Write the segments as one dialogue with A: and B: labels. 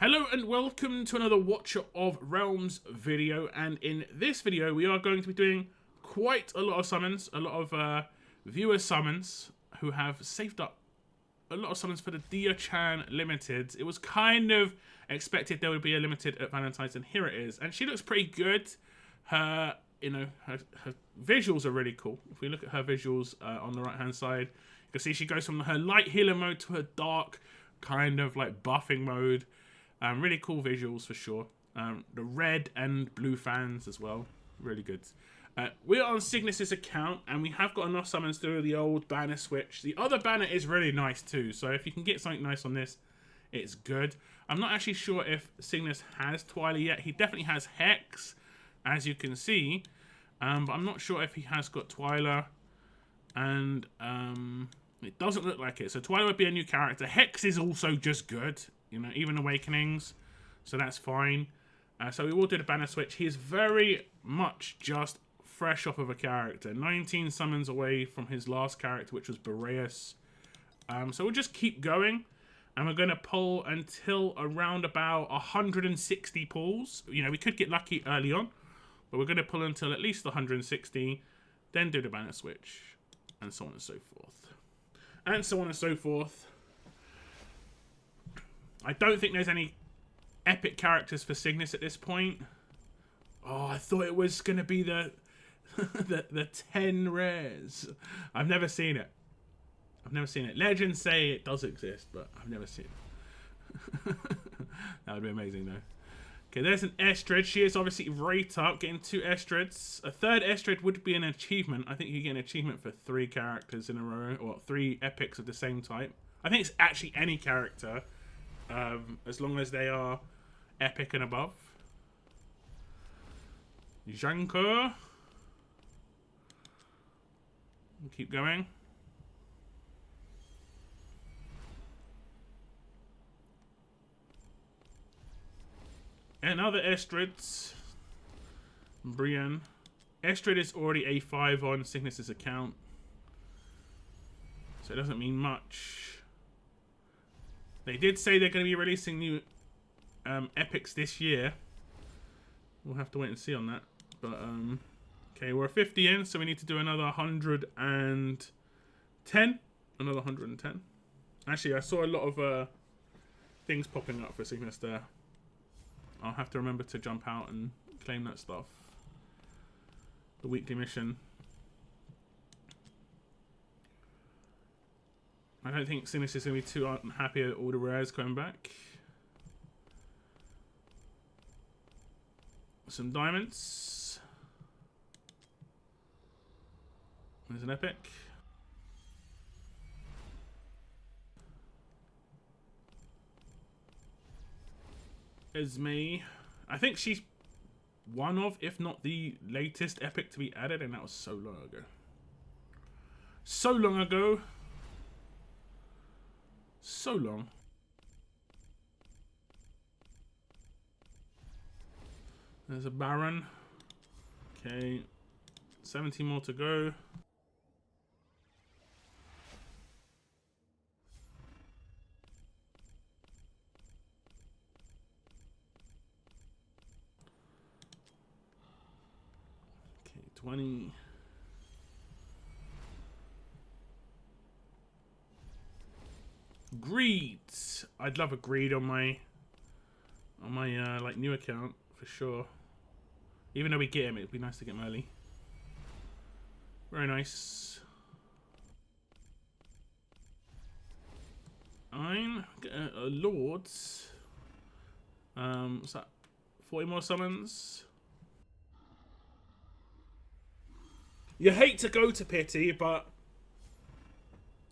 A: Hello and welcome to another Watcher of Realms video, and in this video we are going to be doing quite a lot of summons, a lot of viewer summons who have saved up a lot of summons for the Diaochan Limited. It was kind of expected there would be a limited at Valentine's, and here it is, and she looks pretty good. Her visuals are really cool. If we look at her visuals on the right hand side, you can see she goes from her light healer mode to her dark kind of like buffing mode. Really cool visuals for sure. The red and blue fans as well. Really good. We're on Cygnus's account and we have got enough summons through the old banner switch. The other banner is really nice too. So if you can get something nice on this, it's good. I'm not actually sure if Cygnus has Twyla yet. He definitely has Hex, as you can see. But I'm not sure if he has got Twyla. And it doesn't look like it. So Twyla would be a new character. Hex is also just good. You know, even Awakenings, so that's fine. So we will do the banner switch. He is very much just fresh off of a character. 19 summons away from his last character, which was Boreas. So we'll just keep going, and we're going to pull until around about 160 pulls. You know, we could get lucky early on, but we're going to pull until at least 160, then do the banner switch, and so on and so forth. And so on and so forth. I don't think there's any epic characters for Cygnus at this point. Oh, I thought it was going to be the the 10 rares. I've never seen it. I've never seen it. Legends say it does exist, but I've never seen it. That would be amazing, though. Okay, there's an Estrid. She is obviously right up, getting 2 Estrids. A third Estrid would be an achievement. I think you get an achievement for 3 characters in a row, or 3 epics of the same type. I think it's actually any character. As long as they are epic and above. Janko. Keep going. Another Estrids. Brienne. Estrid is already A5 on Cygnus's account, so it doesn't mean much. They did say they're going to be releasing new epics this year. We'll have to wait and see on that. But, okay, we're 50 in, so we need to do another 110. Another 110. Actually, I saw a lot of things popping up for Cygnus there. I'll have to remember to jump out and claim that stuff. The weekly mission. I don't think Cygnus is going to be too unhappy at all the rares coming back. Some diamonds. There's an epic. Esme. I think she's one of, if not the latest epic to be added, and that was so long ago. So long ago. So long. There's a Baron. Okay. 17 more to go. Okay, 20. Greed. I'd love a greed on my like new account for sure. Even though we get him, it'd be nice to get him early. Very nice. I'm getting a Lords. What's that? 40 more summons. You hate to go to pity, but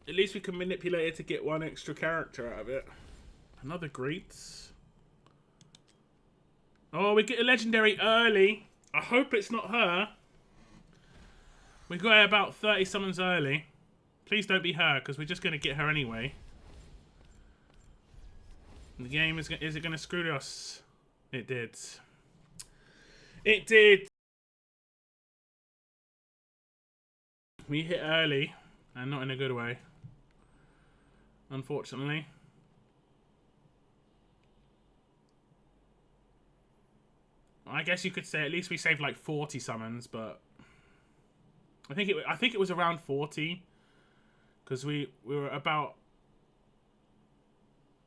A: at least we can manipulate it to get 1 extra character out of it. Another great. Oh, we get a legendary early. I hope it's not her. We got her about 30 summons early. Please don't be her, because we're just going to get her anyway. The game is it going to screw us? It did. It did. We hit early, and not in a good way. Unfortunately. I guess you could say at least we saved like 40 summons, but I think it was around 40 because we were about.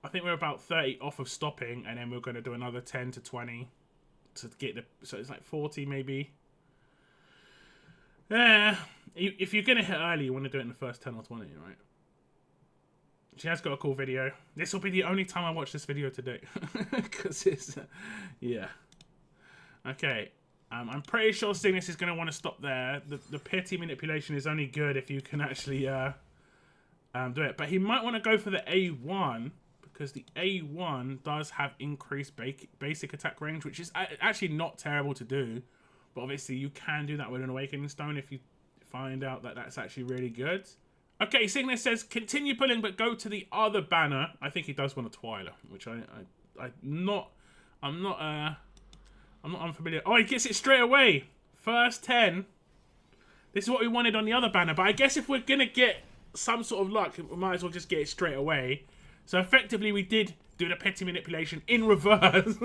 A: I think we were about 30 off of stopping, and then we we're going to do another 10 to 20 to get the. So it's like 40 maybe. Yeah, if you're going to hit early, you want to do it in the first 10 or 20, right? She has got a cool video. This will be the only time I watch this video today. Because it's... yeah. Okay. I'm pretty sure Cygnus is going to want to stop there. The pity manipulation is only good if you can actually do it. But he might want to go for the A1. Because the A1 does have increased basic attack range. Which is actually not terrible to do. But obviously you can do that with an Awakening Stone if you find out that that's actually really good. Okay, Cygnus says continue pulling, but go to the other banner. I think he does want a Twiler, which I'm not unfamiliar. Oh, he gets it straight away. First 10. This is what we wanted on the other banner, but I guess if we're gonna get some sort of luck, we might as well just get it straight away. So effectively, we did do the petty manipulation in reverse.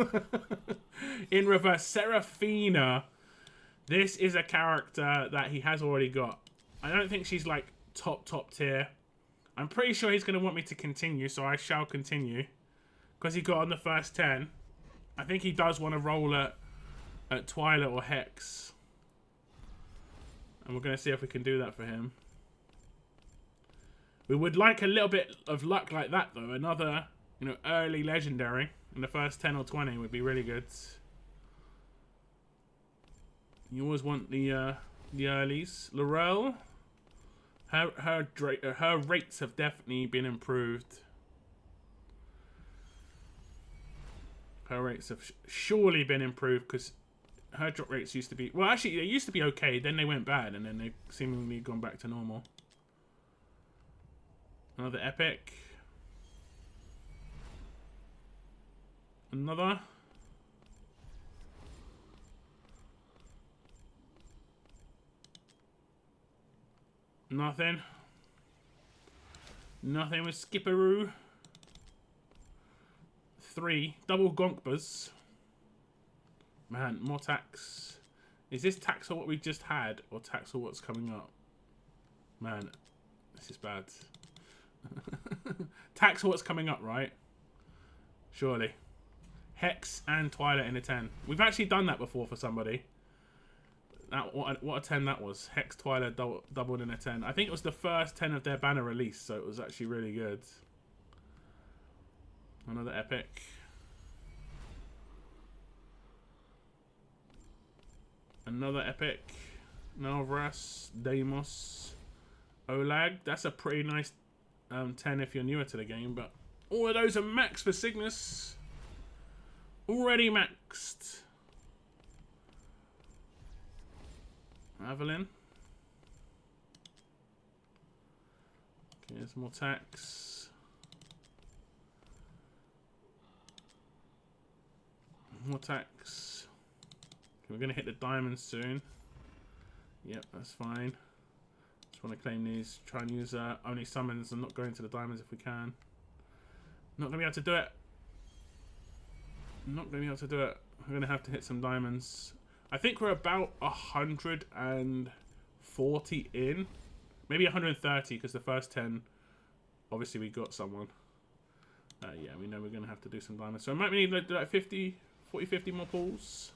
A: In reverse, Seraphina. This is a character that he has already got. I don't think she's like top tier. I'm pretty sure he's going to want me to continue, so I shall continue. Because he got on the first 10. I think he does want to roll at Twilight or Hex. And we're going to see if we can do that for him. We would like a little bit of luck like that, though. Another, early legendary in the first 10 or 20 would be really good. You always want the earlies. Laurel. Her rates have definitely been improved. Her rates have surely been improved because her drop rates used to be... Well, actually, they used to be okay. Then they went bad and then they've seemingly gone back to normal. Another epic. Another. Nothing. Nothing with Skipperoo. 3. Double Gonkbas. Man, more tax. Is this tax or what we just had? Or tax or what's coming up? Man, this is bad. Tax or what's coming up, right? Surely. Hex and Twilight in a 10. We've actually done that before for somebody. What a 10 that was. Hex, Twilight, doubled in a 10. I think it was the first 10 of their banner release, so it was actually really good. Another epic. Another epic. Nalvras, Deimos, Olag. That's a pretty nice 10 if you're newer to the game, but all of those are max for Cygnus. Already maxed. Evelyn. Okay, there's more tax. More tax. Okay, we're going to hit the diamonds soon. Yep, that's fine. Just want to claim these. Try and use only summons and not go into the diamonds if we can. Not going to be able to do it. Not going to be able to do it. We're going to have to hit some diamonds. I think we're about 140 in. Maybe 130 because the first 10, obviously we got someone. Yeah, we know we're going to have to do some diamonds. So I might need to do like 40, 50 more pulls.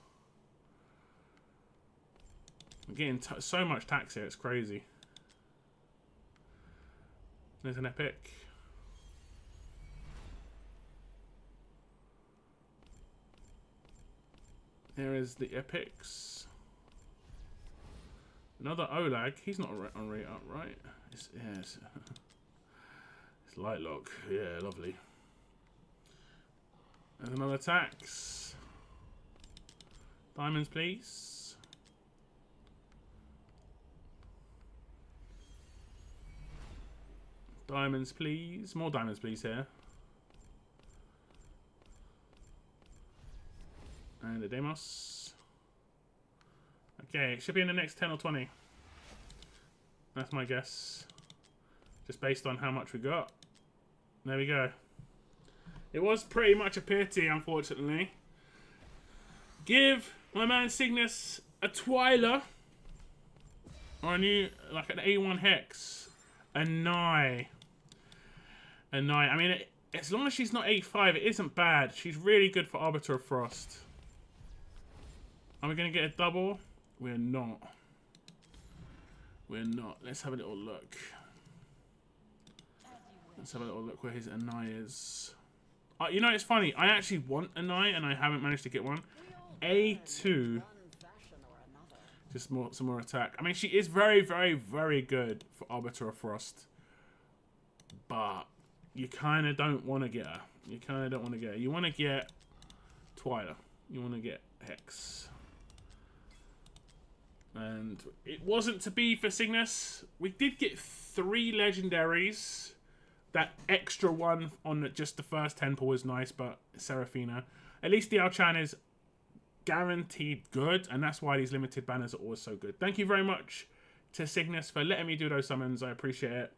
A: We're getting so much tax here, it's crazy. There's an epic. There is the epics. Another Olag. He's not on rate up, right? It's Lightlock. Yeah, lovely. There's another tax. Diamonds, please. Diamonds, please. More diamonds, please, here. And the Demos. Okay, it should be in the next 10 or 20. That's my guess. Just based on how much we got. There we go. It was pretty much a pity, unfortunately. Give My man Cygnus, a Twiler. Or a new, like an A1 Hex. A Nye. A Nye. I mean, as long as she's not A5, it isn't bad. She's really good for Arbiter of Frost. Are we going to get a double? We're not. We're not. Let's have a little look. Let's have a little look where his Anai is. You know, it's funny. I actually want Anai and I haven't managed to get one. A2. Just some more attack. I mean, she is very, very, very good for Arbiter of Frost. But you kind of don't want to get her. You kind of don't want to get her. You want to get Twiler. You want to get Hex. And it wasn't to be for Cygnus. We did get 3 Legendaries. That extra one on just the first 10 pull was nice, but Seraphina. At least Diaochan is guaranteed good, and that's why these limited banners are always so good. Thank you very much to Cygnus for letting me do those summons. I appreciate it.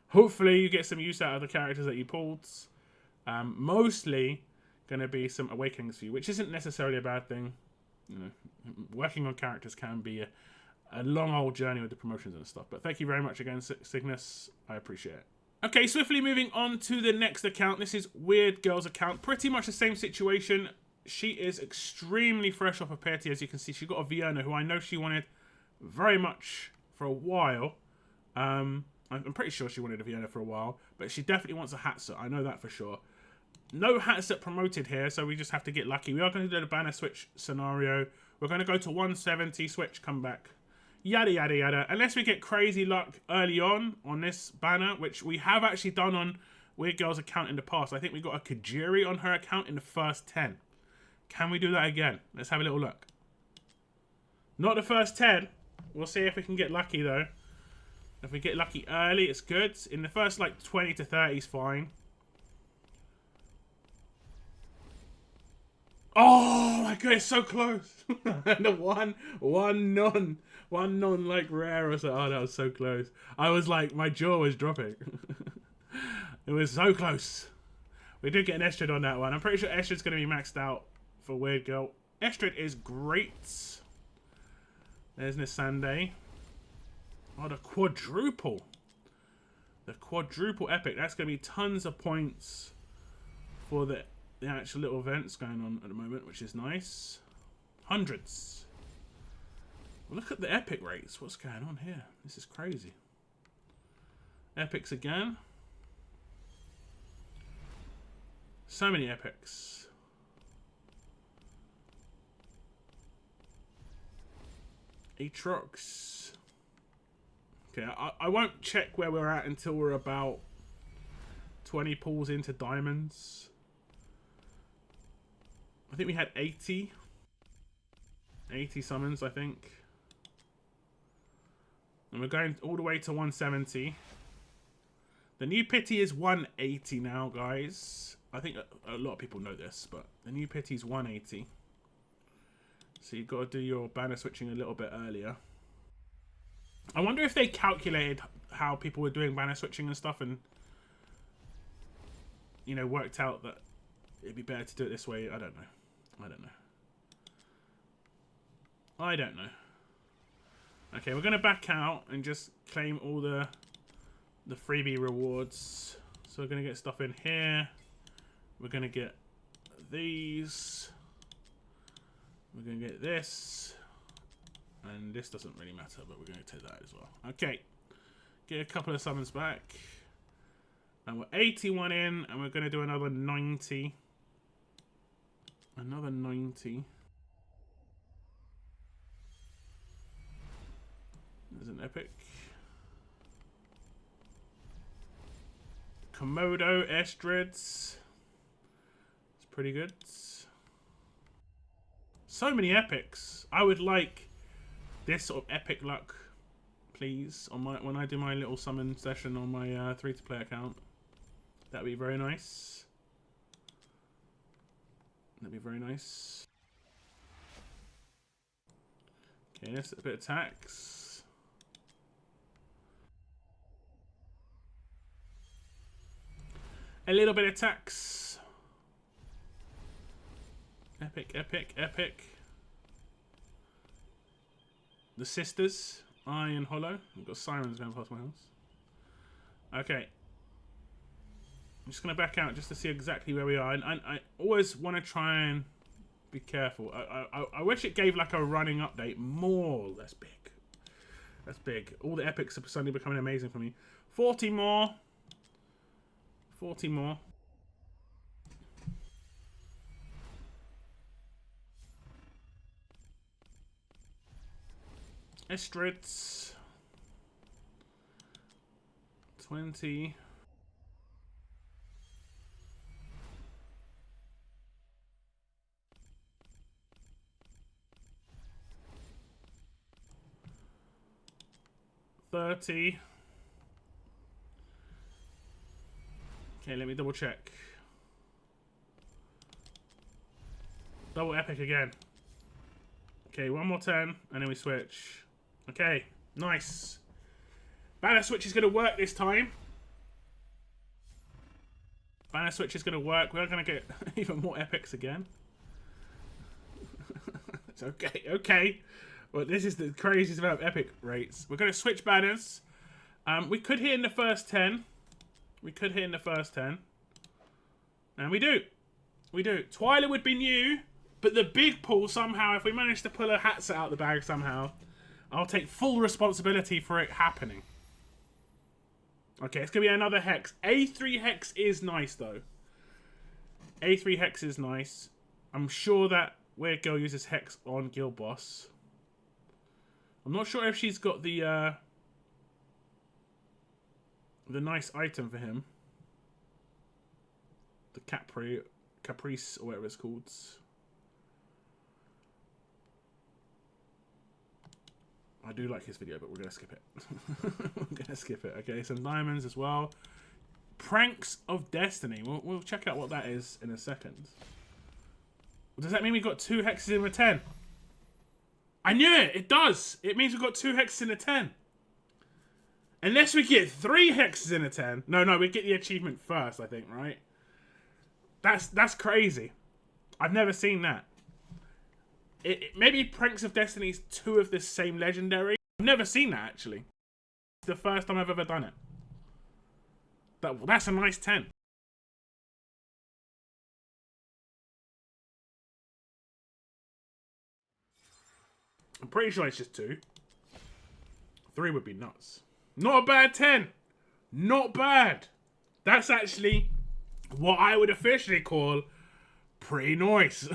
A: Hopefully you get some use out of the characters that you pulled. Mostly going to be some Awakenings for you, which isn't necessarily a bad thing. You know, working on characters can be a long old journey with the promotions and stuff. But thank you very much again, Cygnus. I appreciate it. Okay, swiftly moving on to the next account. This is Weird Girl's account. Pretty much the same situation. She is extremely fresh off of Petty, as you can see. She got a Vienna, who I know she wanted very much for a while. I'm pretty sure she wanted a Vienna for a while, but she definitely wants a Hatset. I know that for sure. No Hatset promoted here, so we just have to get lucky. We are going to do the banner switch scenario. We're going to go to 170, switch, come back. Yada, yada, yada. Unless we get crazy luck early on this banner, which we have actually done on Weird Girl's account in the past. I think we got a Kajiri on her account in the first 10. Can we do that again? Let's have a little look. Not the first 10. We'll see if we can get lucky, though. If we get lucky early, it's good. In the first, like, 20 to 30 is fine. Oh my god, it's so close. The one non like rare or so. Oh, that was so close. I was like, my jaw was dropping. It was so close. We did get an Estrid on that one. I'm pretty sure Estrid's going to be maxed out for Weird Girl. Estrid is great. There's Nisande. Oh, the quadruple. The quadruple epic. That's going to be tons of points for the actual little events going on at the moment, which is nice. Hundreds. Well, look at the epic rates. What's going on here? This is crazy. Epics again. So many epics. Aatrox. Okay, I won't check where we're at until we're about 20 pulls into diamonds. I think we had 80 summons, I think. And we're going all the way to 170. The new pity is 180 now, guys. I think a lot of people know this, but the new pity is 180. So you've got to do your banner switching a little bit earlier. I wonder if they calculated how people were doing banner switching and stuff and, you know, worked out that it'd be better to do it this way. I don't know. I don't know. Okay, we're going to back out and just claim all the freebie rewards. So we're going to get stuff in here. We're going to get these. We're going to get this. And this doesn't really matter, but we're going to take that as well. Okay. Get a couple of summons back. And we're 81 in, and we're going to do another 90. Another 90. There's an epic. Komodo, Estrids. It's pretty good. So many epics. I would like this sort of epic luck, please, on my when I do my little summon session on my free-to-play account. That'd be very nice. That'd be very nice. Okay, that's a bit of tax. A little bit of tax. Epic, epic, epic. the sisters, Eye and Hollow. We've got sirens going past my house. Okay. I'm just going to back out just to see exactly where we are. And I always want to try and be careful. I wish it gave like a running update. More. That's big. That's big. All the epics are suddenly becoming amazing for me. 40 more. 40 more. Estrits. 20. $30. Okay, let me double check. Double epic again. Okay, one more 10, and then we switch. Okay, nice. Banner switch is going to work this time. Banner switch is going to work. We're going to get even more epics again. It's okay, okay. Well, this is the craziest amount of epic rates. We're going to switch banners. We could hit in the first 10. We could hit in the first 10. And we do. We do. Twyla would be new, but the big pull somehow, if we manage to pull a hat set out the bag somehow, I'll take full responsibility for it happening. Okay, it's going to be another hex. A3 hex is nice, though. A3 hex is nice. I'm sure that Weird Girl uses hex on Guild Boss. I'm not sure if she's got the nice item for him. The Caprice, or whatever it's called. I do like his video, but we're going to skip it. We're going to skip it. Okay, some diamonds as well. Pranks of Destiny. We'll check out what that is in a second. Does that mean we got 2 hexes in a 10? I knew it! It does! It means we've got 2 hexes in a 10. Unless we get 3 hexes in a 10. No, we get the achievement first, I think, right? That's crazy. I've never seen that. Maybe Pranks of Destiny is 2 of the same legendary. I've never seen that, actually. It's the first time I've ever done it. That's a nice 10. I'm pretty sure it's just 2. 3 would be nuts. Not a bad 10. Not bad. That's actually what I would officially call pretty nice.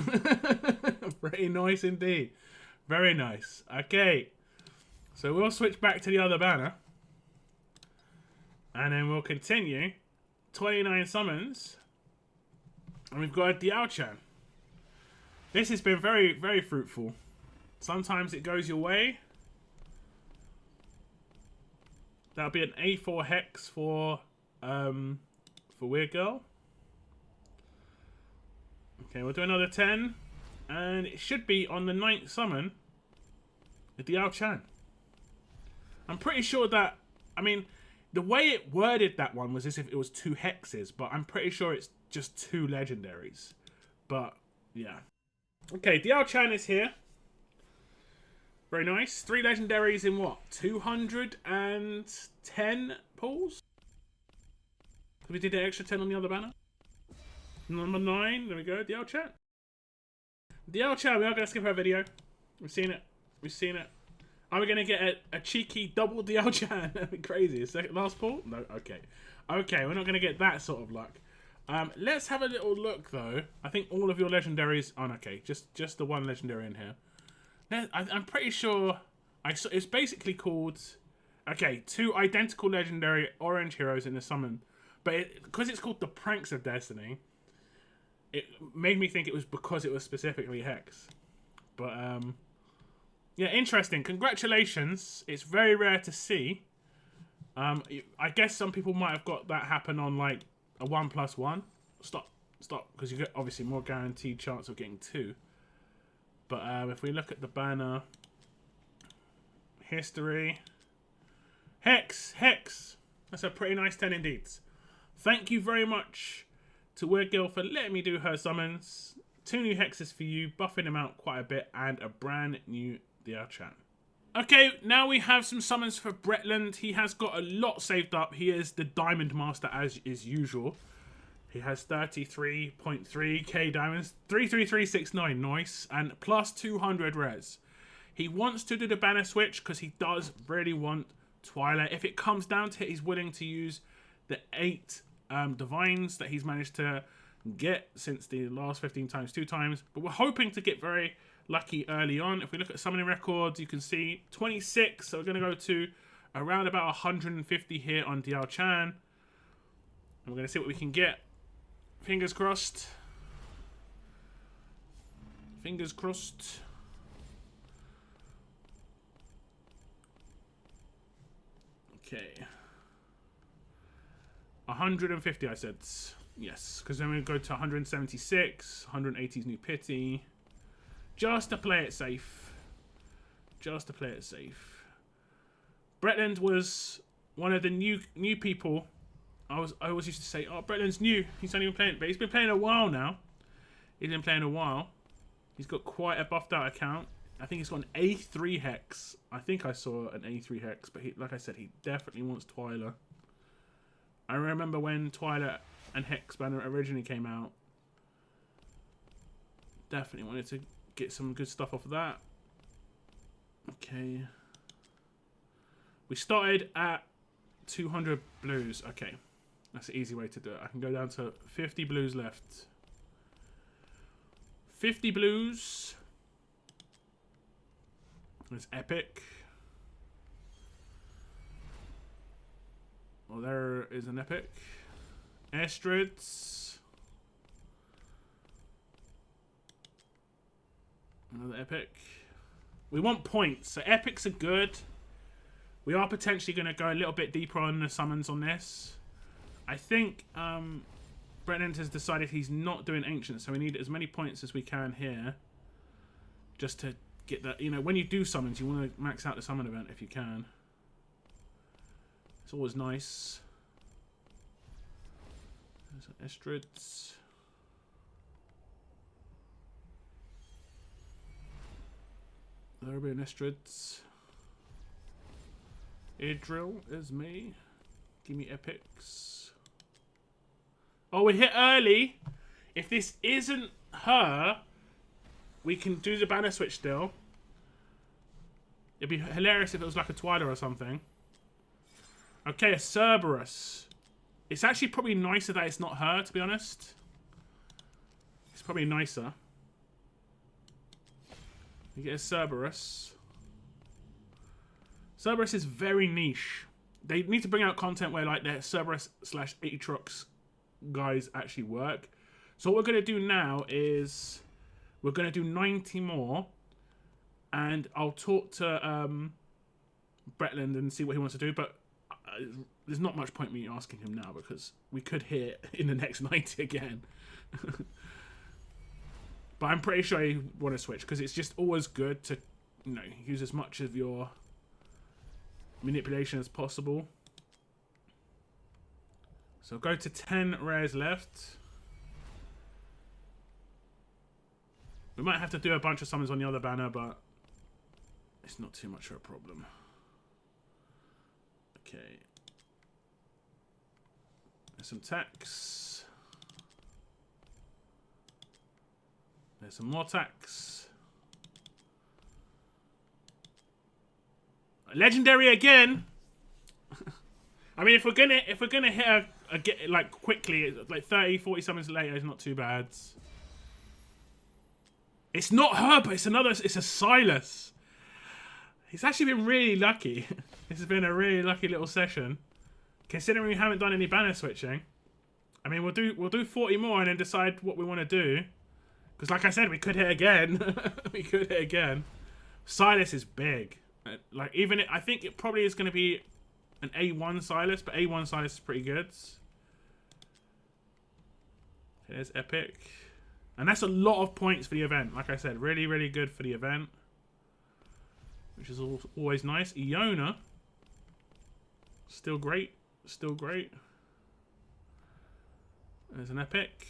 A: Pretty nice indeed. Very nice. Okay. So we'll switch back to the other banner. And then we'll continue. 29 summons. And we've got a Diaochan. This has been very, very fruitful. Sometimes it goes your way. That'll be an A4 hex for Weird Girl. Okay, we'll do another 10. And it should be on the 9th summon, the Diaochan. I'm pretty sure that, I mean, the way it worded that one was as if it was 2 hexes, but I'm pretty sure it's just 2 legendaries. But, yeah. Okay, Diaochan is here. Very nice. 3 legendaries in what? 210 pulls? We did an extra 10 on the other banner. Number 9, there we go, Diaochan. Diaochan, we are going to skip our video. We've seen it. We've seen it. Are we going to get a cheeky double Diaochan? That'd be crazy. Second last pull? No, okay. Okay, we're not going to get that sort of luck. Let's have a little look, though. I think all of your legendaries... Oh, okay, just the one legendary in here. I'm pretty sure... It's basically called... Okay, 2 identical legendary orange heroes in the summon. But because it's called the Pranks of Destiny... It made me think it was because it was specifically Hex. But, yeah, interesting. Congratulations. It's very rare to see. I guess some people might have got that happen on, like, a 1+1. Stop. Because you get, obviously, more guaranteed chance of getting 2. But, if we look at the banner... History... Hex! That's a pretty nice 10 indeed. Thank you very much to Weird Girl for letting me do her summons. 2 new hexes for you, buffing them out quite a bit, and a brand new Diaochan. Okay, now we have some summons for Brettland. He has got a lot saved up. He is the Diamond Master as is usual. He has 33.3k diamonds, 33369, nice, and plus 200 res. He wants to do the banner switch because he does really want Twilight. If it comes down to it, he's willing to use the 8 divines that he's managed to get since the last 15 times 2 times. But we're hoping to get very lucky early on. If we look at summoning records, you can see 26. So we're going to go to around about 150 here on Diaochan. And we're going to see what we can get. Fingers crossed. Fingers crossed. Okay. 150 I said. Yes, because then we go to 176. 180's new pity. Just to play it safe. Just to play it safe. Brettland was one of the new people. I always used to say, oh, Brettland's new. He's only been playing, but he's been playing a while now. He's been playing a while. He's got quite a buffed out account. I think he's got an A3 hex. I think I saw an A3 hex, but he, like I said, he definitely wants Twyla. I remember when Twyla and Hex banner originally came out. Definitely wanted to get some good stuff off of that. Okay. We started at 200 blues. Okay. That's an easy way to do it. I can go down to 50 blues left. 50 blues. It's epic. Well, there is an epic. Estrids. Another epic. We want points, so epics are good. We are potentially going to go a little bit deeper on the summons on this. I think Brettland has decided he's not doing ancient, so we need as many points as we can here. Just to get that, you know, when you do summons, you want to max out the summon event if you can. It's always nice. There's Estrids. There'll be an Estrids. Idril is me. Give me epics. Oh, we hit early. If this isn't her, we can do the banner switch still. It'd be hilarious if it was like a Twyla or something. Okay, a Cerberus. It's actually probably nicer that it's not her, to be honest. It's probably nicer. You get a Cerberus. Cerberus is very niche. They need to bring out content where like their Cerberus / Aatrox guys actually work. So what we're going to do now is we're going to do 90 more. And I'll talk to Brettland and see what he wants to do. But there's not much point me asking him now because we could hit in the next 90 again. But I'm pretty sure he want to switch because it's just always good to, you know, use as much of your manipulation as possible. So go to 10 rares left. We might have to do a bunch of summons on the other banner, but it's not too much of a problem. Okay. There's some tax. There's some more tax. Legendary again. I mean, if we're gonna hit a get like quickly, like 30-40 summons later, it's not too bad. It's not her, but it's a Silas. He's actually been really lucky. This has been a really lucky little session, considering we haven't done any banner switching. I mean, we'll do 40 more and then decide what we want to do. Because, like I said, we could hit again. We could hit again. Silas is big. Like I think it probably is going to be an A1 Silas, but A1 Silas is pretty good. There's epic, and that's a lot of points for the event. Like I said, really, really good for the event, which is always nice. Iona, still great, still great. There's an epic.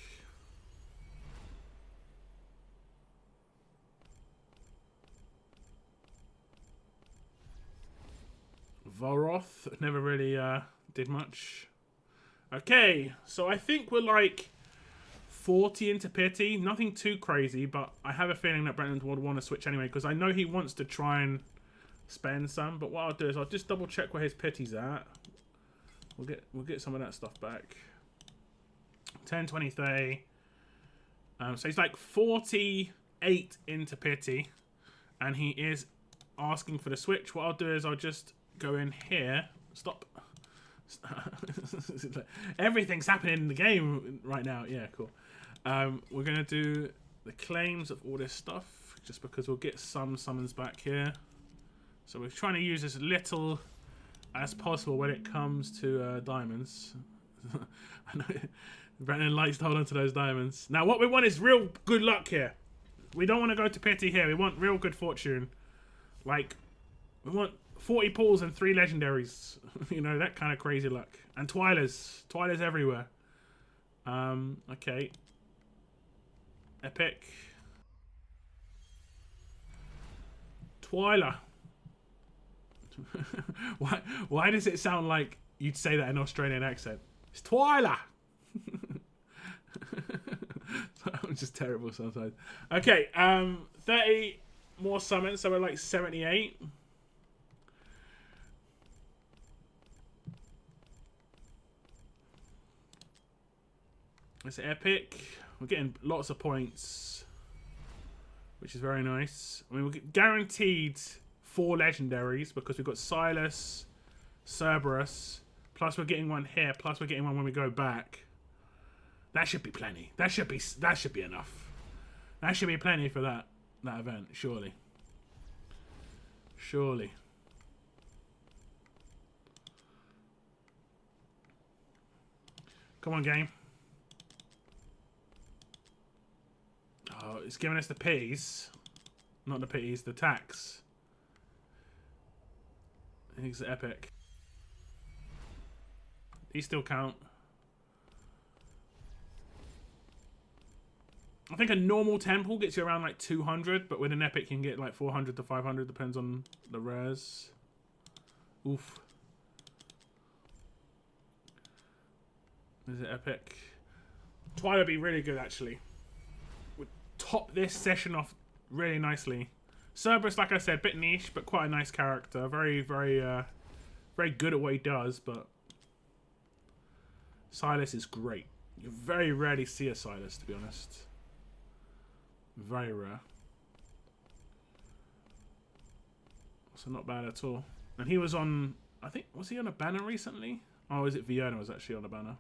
A: Varoth never really did much. Okay, so I think we're like 40 into pity. Nothing too crazy, but I have a feeling that Brettland would want to switch anyway because I know he wants to try and spend some. But what I'll do is I'll just double check where his pity's at. We'll get some of that stuff back. 10, 20, 30. So he's like 48 into pity, and he is asking for the switch. What I'll do is I'll just go in here. Stop. Everything's happening in the game right now. Yeah, cool. We're gonna do the claims of all this stuff just because we'll get some summons back here. So we're trying to use as little as possible when it comes to diamonds. I know Brettland likes to hold on to those diamonds. Now what we want is real good luck here. We don't want to go to pity here. We want real good fortune. Like, we want 40 pulls and 3 legendaries. You know, that kind of crazy luck. And Twilers. Twilers everywhere. Okay. Epic. Twiler. Why does it sound like you'd say that in an Australian accent? It's Twiler. I'm just terrible sometimes. Okay, 30 more summons, so we're like 78. It's epic. We're getting lots of points, which is very nice. I mean, we're guaranteed 4 legendaries because we've got Silas, Cerberus, plus we're getting one here, plus we're getting one when we go back. That should be plenty. That should be enough. That should be plenty for that event, surely. Surely. Come on, game. Oh, it's giving us the pities. Not the pities, the tax. I think it's epic. These still count. I think a normal temple gets you around like 200, but with an epic you can get like 400 to 500, depends on the rares. Oof. Is it epic? Twilight would be really good actually. Would top this session off really nicely. Cerberus, like I said, bit niche, but quite a nice character. Very, very good at what he does, but Silas is great. You very rarely see a Silas, to be honest. Very rare. So not bad at all. And he was on, I think, was he on a banner recently? Oh, is it Vienna was actually on a banner?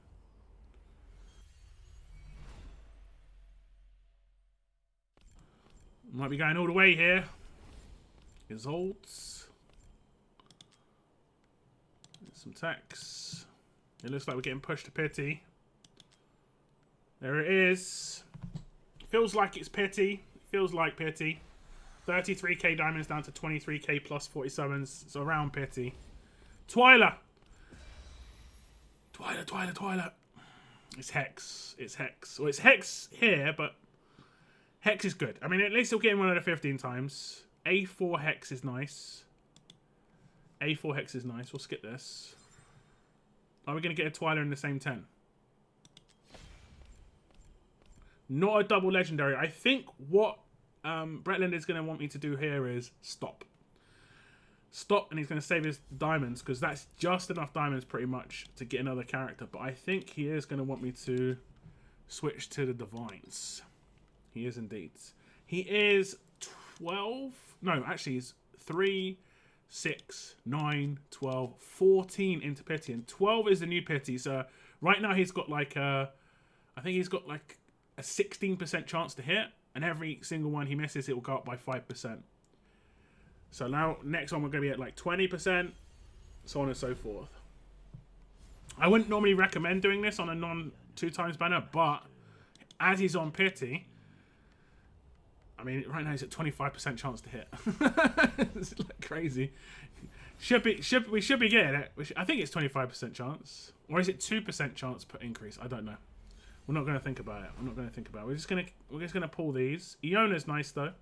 A: Might be going all the way here. Results. Some tax. It looks like we're getting pushed to pity. There it is. Feels like it's pity. Feels like pity. 33k diamonds down to 23k plus 40 summons. So around pity. Twiler. Twiler. It's Hex. It's Hex. Well, it's Hex here, but Hex is good. I mean, at least he'll get in one of the 15 times. A4 Hex is nice. A4 Hex is nice. We'll skip this. Are we going to get a Twiler in the same 10? Not a double legendary. I think what Brettland is going to want me to do here is stop. Stop, and he's going to save his diamonds, because that's just enough diamonds pretty much to get another character. But I think he is going to want me to switch to the Divines. He is indeed. He is 12. No, actually he's 3, 6, 9, 12, 14 into pity. And 12 is the new pity. So right now he's got like I think he's got like a 16% chance to hit. And every single one he misses, it will go up by 5%. So now, next one we're going to be at like 20%. So on and so forth. I wouldn't normally recommend doing this on a non-2 times banner. But as he's on pity, I mean, right now he's at 25% chance to hit. It's like crazy. We should be getting it. I think it's 25% chance. Or is it 2% chance per increase? I don't know. We're not going to think about it. We're just going to pull these. Iona's nice though.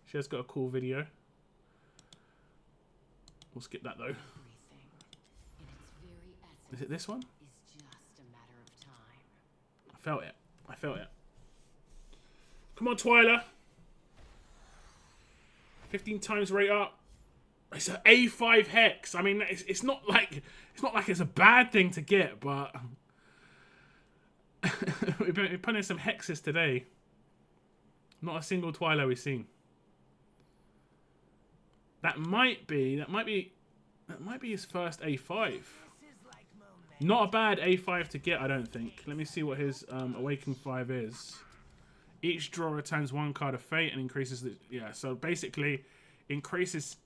A: She has got a cool video. We'll skip that though. Is it this one?
B: Is just a matter of time.
A: I felt it. I felt it. Come on, Twyla. 15 times rate up. It's an A5 hex. I mean, it's not like it's a bad thing to get, but we've been putting in some hexes today. Not a single Twyla we've seen. That might be his first A5. Not a bad A5 to get, I don't think. Let me see what his Awakening 5 is. Each draw returns one card of fate and increases the... Yeah, so basically increases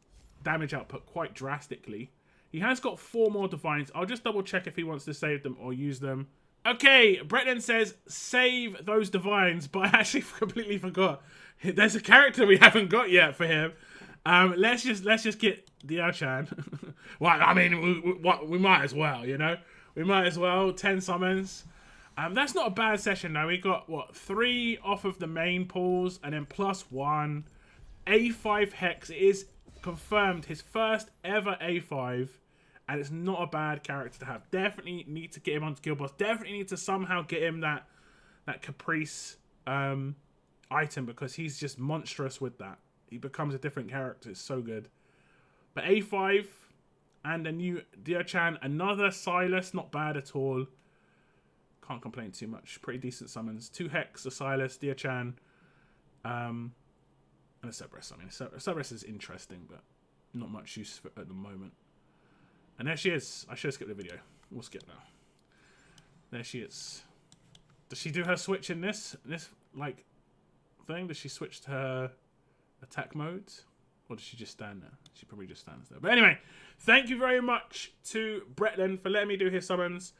A: damage output quite drastically. He has got 4 more Divines. I'll just double check if he wants to save them or use them. Okay, Brettland says save those Divines, but I actually completely forgot. There's a character we haven't got yet for him. Let's just get Diaochan. Well, I mean, we might as well, you know? We might as well. 10 summons. That's not a bad session though. We got, what, 3 off of the main pools and then +1. A5 Hex. It is confirmed his first ever A5. And it's not a bad character to have. Definitely need to get him onto Guild Boss. Definitely need to somehow get him that Caprice item, because he's just monstrous with that. He becomes a different character. It's so good. But A5 and a new Diaochan. Another Silas. Not bad at all. Can't complain too much. Pretty decent summons. 2 Hex, a Silas, Diaochan, and a Cerberus. I mean, Cerberus is interesting, but not much use for at the moment. And there she is. I should have skipped the video. We'll skip now. There she is. Does she do her switch in this like thing? Does she switch to her attack modes? Or does she just stand there? She probably just stands there. But anyway, thank you very much to Brettland for letting me do his summons.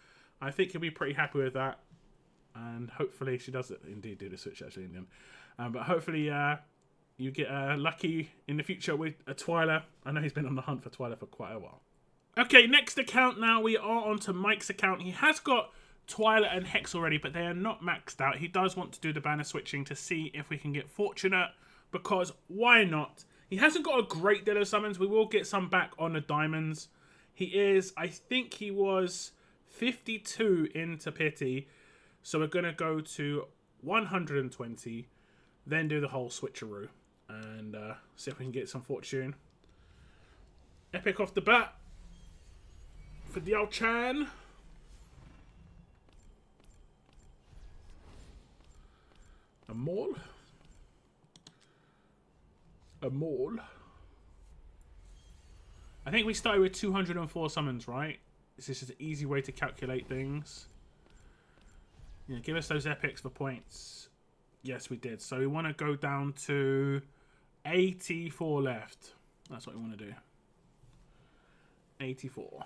A: I think he'll be pretty happy with that. And hopefully she does indeed do the switch actually in the end. But hopefully you get lucky in the future with a Twyla. I know he's been on the hunt for Twyla for quite a while. Okay, next account now. We are on to Mike's account. He has got Twyla and Hex already, but they are not maxed out. He does want to do the banner switching to see if we can get Fortunate, because why not? He hasn't got a great deal of summons. We will get some back on the diamonds. He is, I think he was 52 into Pity. So we're going to go to 120, then do the whole switcheroo and see if we can get some fortune. Epic off the bat for Diaochan. A maul. A maul. I think we started with 204 summons, right? This is just an easy way to calculate things. Yeah, give us those epics for points. Yes, we did. So we want to go down to 84 left. That's what we want to do. 84.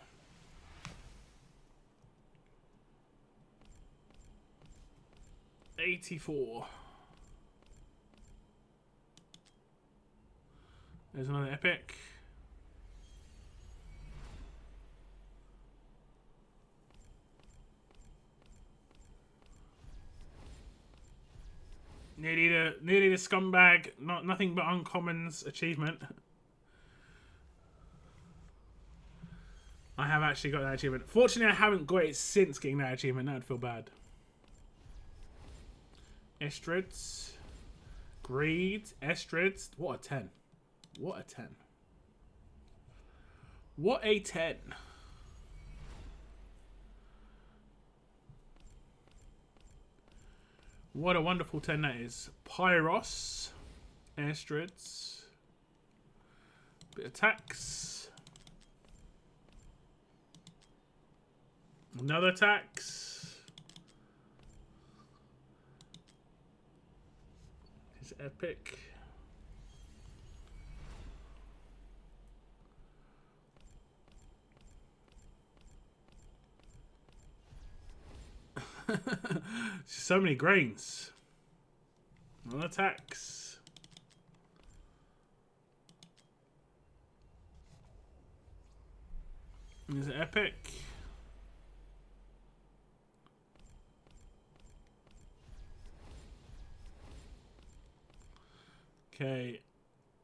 A: There's another epic. Nearly the scumbag, nothing but uncommons achievement. I have actually got that achievement. Fortunately, I haven't got it since getting that achievement. That would feel bad. Estrids. Greed. Estrids. What a 10. What a 10. What a 10. What a wonderful 10 that is. Pyros. Estrids. Bit of tax. Another tax. It's epic. So many grains. Another tax. Is it epic? Okay,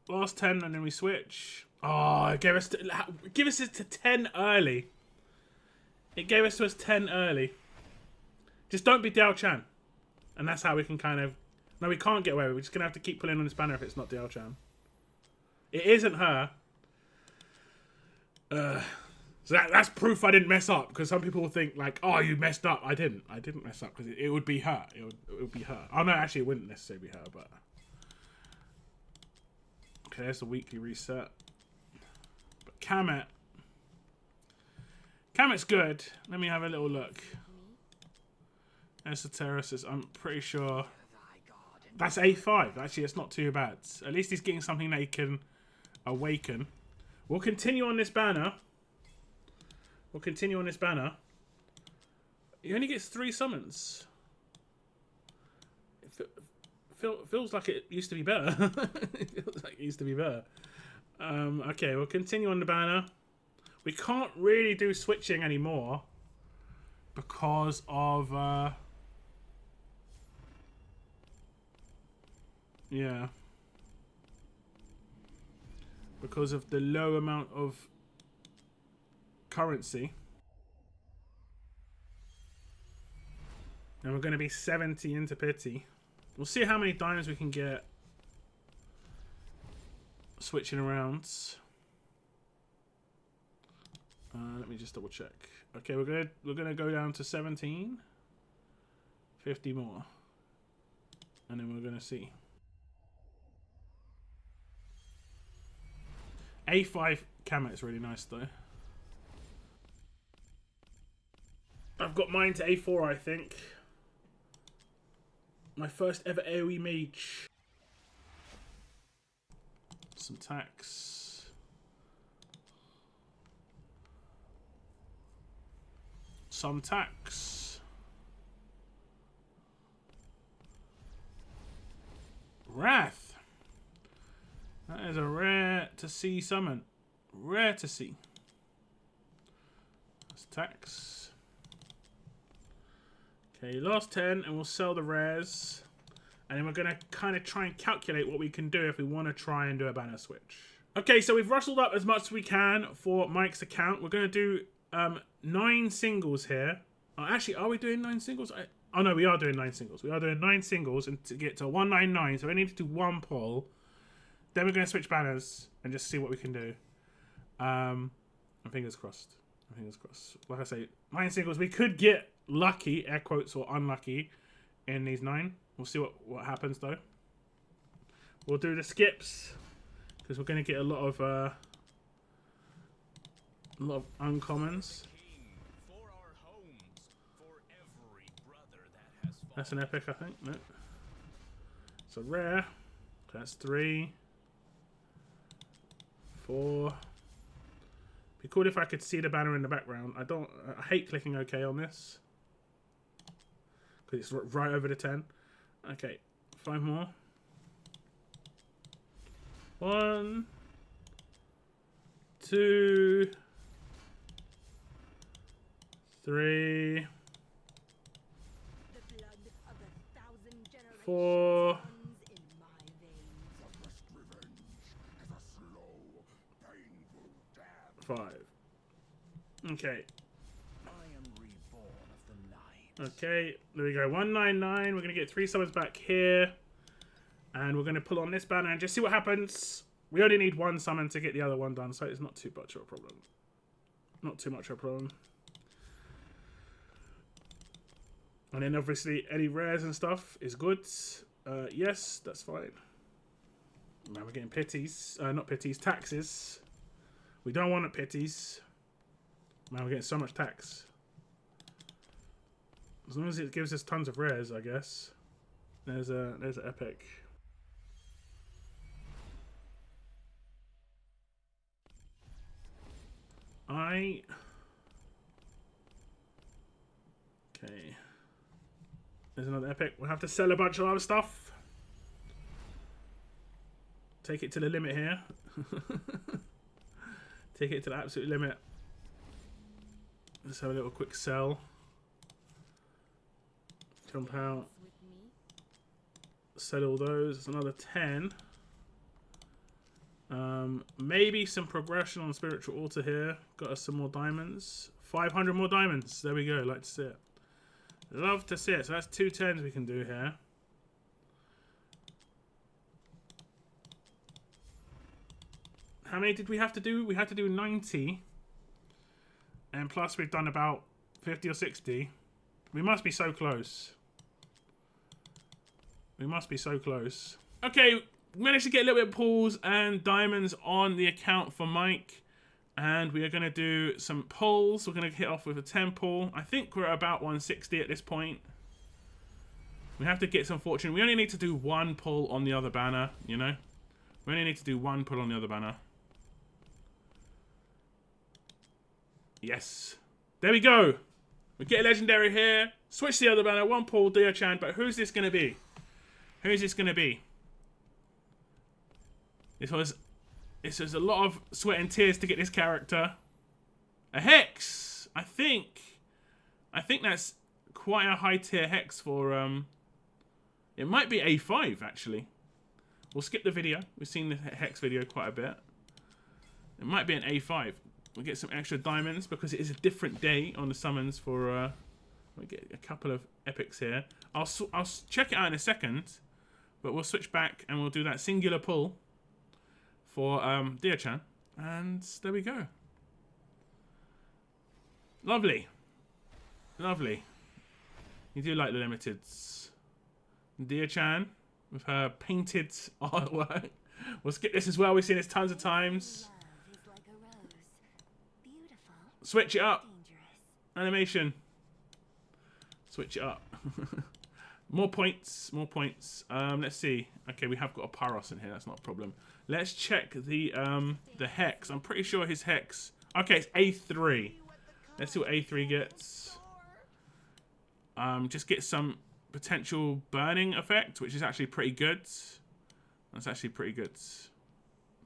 A: last 10 and then we switch. Oh, give us it to 10 early. It gave us to us 10 early. Just don't be Diaochan. And that's how we can kind of... No, we can't get away with it. We're just going to have to keep pulling on this banner if it's not Diaochan. It isn't her. So that's proof I didn't mess up. Because some people will think like, oh, you messed up. I didn't. I didn't mess up because it would be her. It would be her. Oh, no, actually, it wouldn't necessarily be her, but... Okay, there's the weekly reset. But Kamet... Kamet's good. Let me have a little look. Esotericist, I'm pretty sure... That's A5. Actually, it's not too bad. At least he's getting something that he can awaken. We'll continue on this banner. We'll continue on this banner. He only gets 3 summons. It feels like it used to be better. It feels like it used to be better. Okay, we'll continue on the banner. We can't really do switching anymore because of... yeah. Because of the low amount of currency. And we're going to be 70 into pity. We'll see how many diamonds we can get switching around. Let me just double check. Okay, we're gonna go down to 17. 50 more. And then we're gonna see. A5 Kamet is really nice though. I've got mine to A4, I think. My first ever AoE mage. Some tax. Some tax. Wrath. That is a rare to see summon. Rare to see. That's tax. Okay, last 10 and we'll sell the rares. And then we're going to kind of try and calculate what we can do if we want to try and do a banner switch. Okay, so we've rustled up as much as we can for Mike's account. We're going to do 9 singles here. Oh, actually, are we doing 9 singles? Oh no, we are doing 9 singles. We are doing 9 singles and to get to 199. So we need to do 1 pull. Then we're going to switch banners and just see what we can do. I'm fingers crossed. Fingers crossed. Like I say, 9 singles. We could get lucky, air quotes, or unlucky in these 9. We'll see what happens though. We'll do the skips because we're going to get a lot of uncommons. That's an epic, I think. No. It's a rare. That's 3. 4. Be cool if I could see the banner in the background. I hate clicking OK on this because it's right over the 10. Okay, 5 more. 1, 2, 3, 4, 5. Okay. Okay, there we go. 199. We're going to get 3 summons back here. And we're going to pull on this banner and just see what happens. We only need 1 summon to get the other one done, so it's not too much of a problem. Not too much of a problem. And then obviously any rares and stuff is good. Yes, that's fine. Now we're getting pities. Not pities, taxes. We don't want pities. Man, we're getting so much tax. As long as it gives us tons of rares, I guess. There's an epic. Okay. There's another epic. We'll have to sell a bunch of other stuff. Take it to the limit here. Take it to the absolute limit. Let's have a little quick sell. Jump out. Sell all those. It's another 10. Maybe some progression on Spiritual Altar here. Got us some more diamonds. 500 more diamonds. There we go. Like to see it. Love to see it. So that's 2 10s we can do here. How many did we have to do? We had to do 90. And plus we've done about 50 or 60. We must be so close. We must be so close. Okay, managed to get a little bit of pulls and diamonds on the account for Mike. And we are going to do some pulls. We're going to hit off with a 10 pull. I think we're at about 160 at this point. We have to get some fortune. We only need to do 1 pull on the other banner, you know? We only need to do 1 pull on the other banner. Yes. There we go. We get a legendary here. Switch to the other banner. 1 pull, Diaochan. But who's this going to be? Who's this going to be? This was a lot of sweat and tears to get this character. A Hex. I think that's quite a high tier Hex for it might be A5 actually. We'll skip the video. We've seen the Hex video quite a bit. It might be an A5. We'll get some extra diamonds because it is a different day on the summons for we'll get a couple of epics here. I'll check it out in a second, but we'll switch back and we'll do that singular pull for Diaochan, and there we go. Lovely. Lovely. You do like the limiteds. Diaochan with her painted artwork. We'll skip this as well. We've seen this tons of times. Switch it up. Animation. Switch it up. More points. More points. Let's see. Okay, we have got a Paros in here. That's not a problem. Let's check the Hex. I'm pretty sure his Hex... Okay, it's A3. Let's see what A3 gets. Just get some potential burning effect, which is actually pretty good. That's actually pretty good.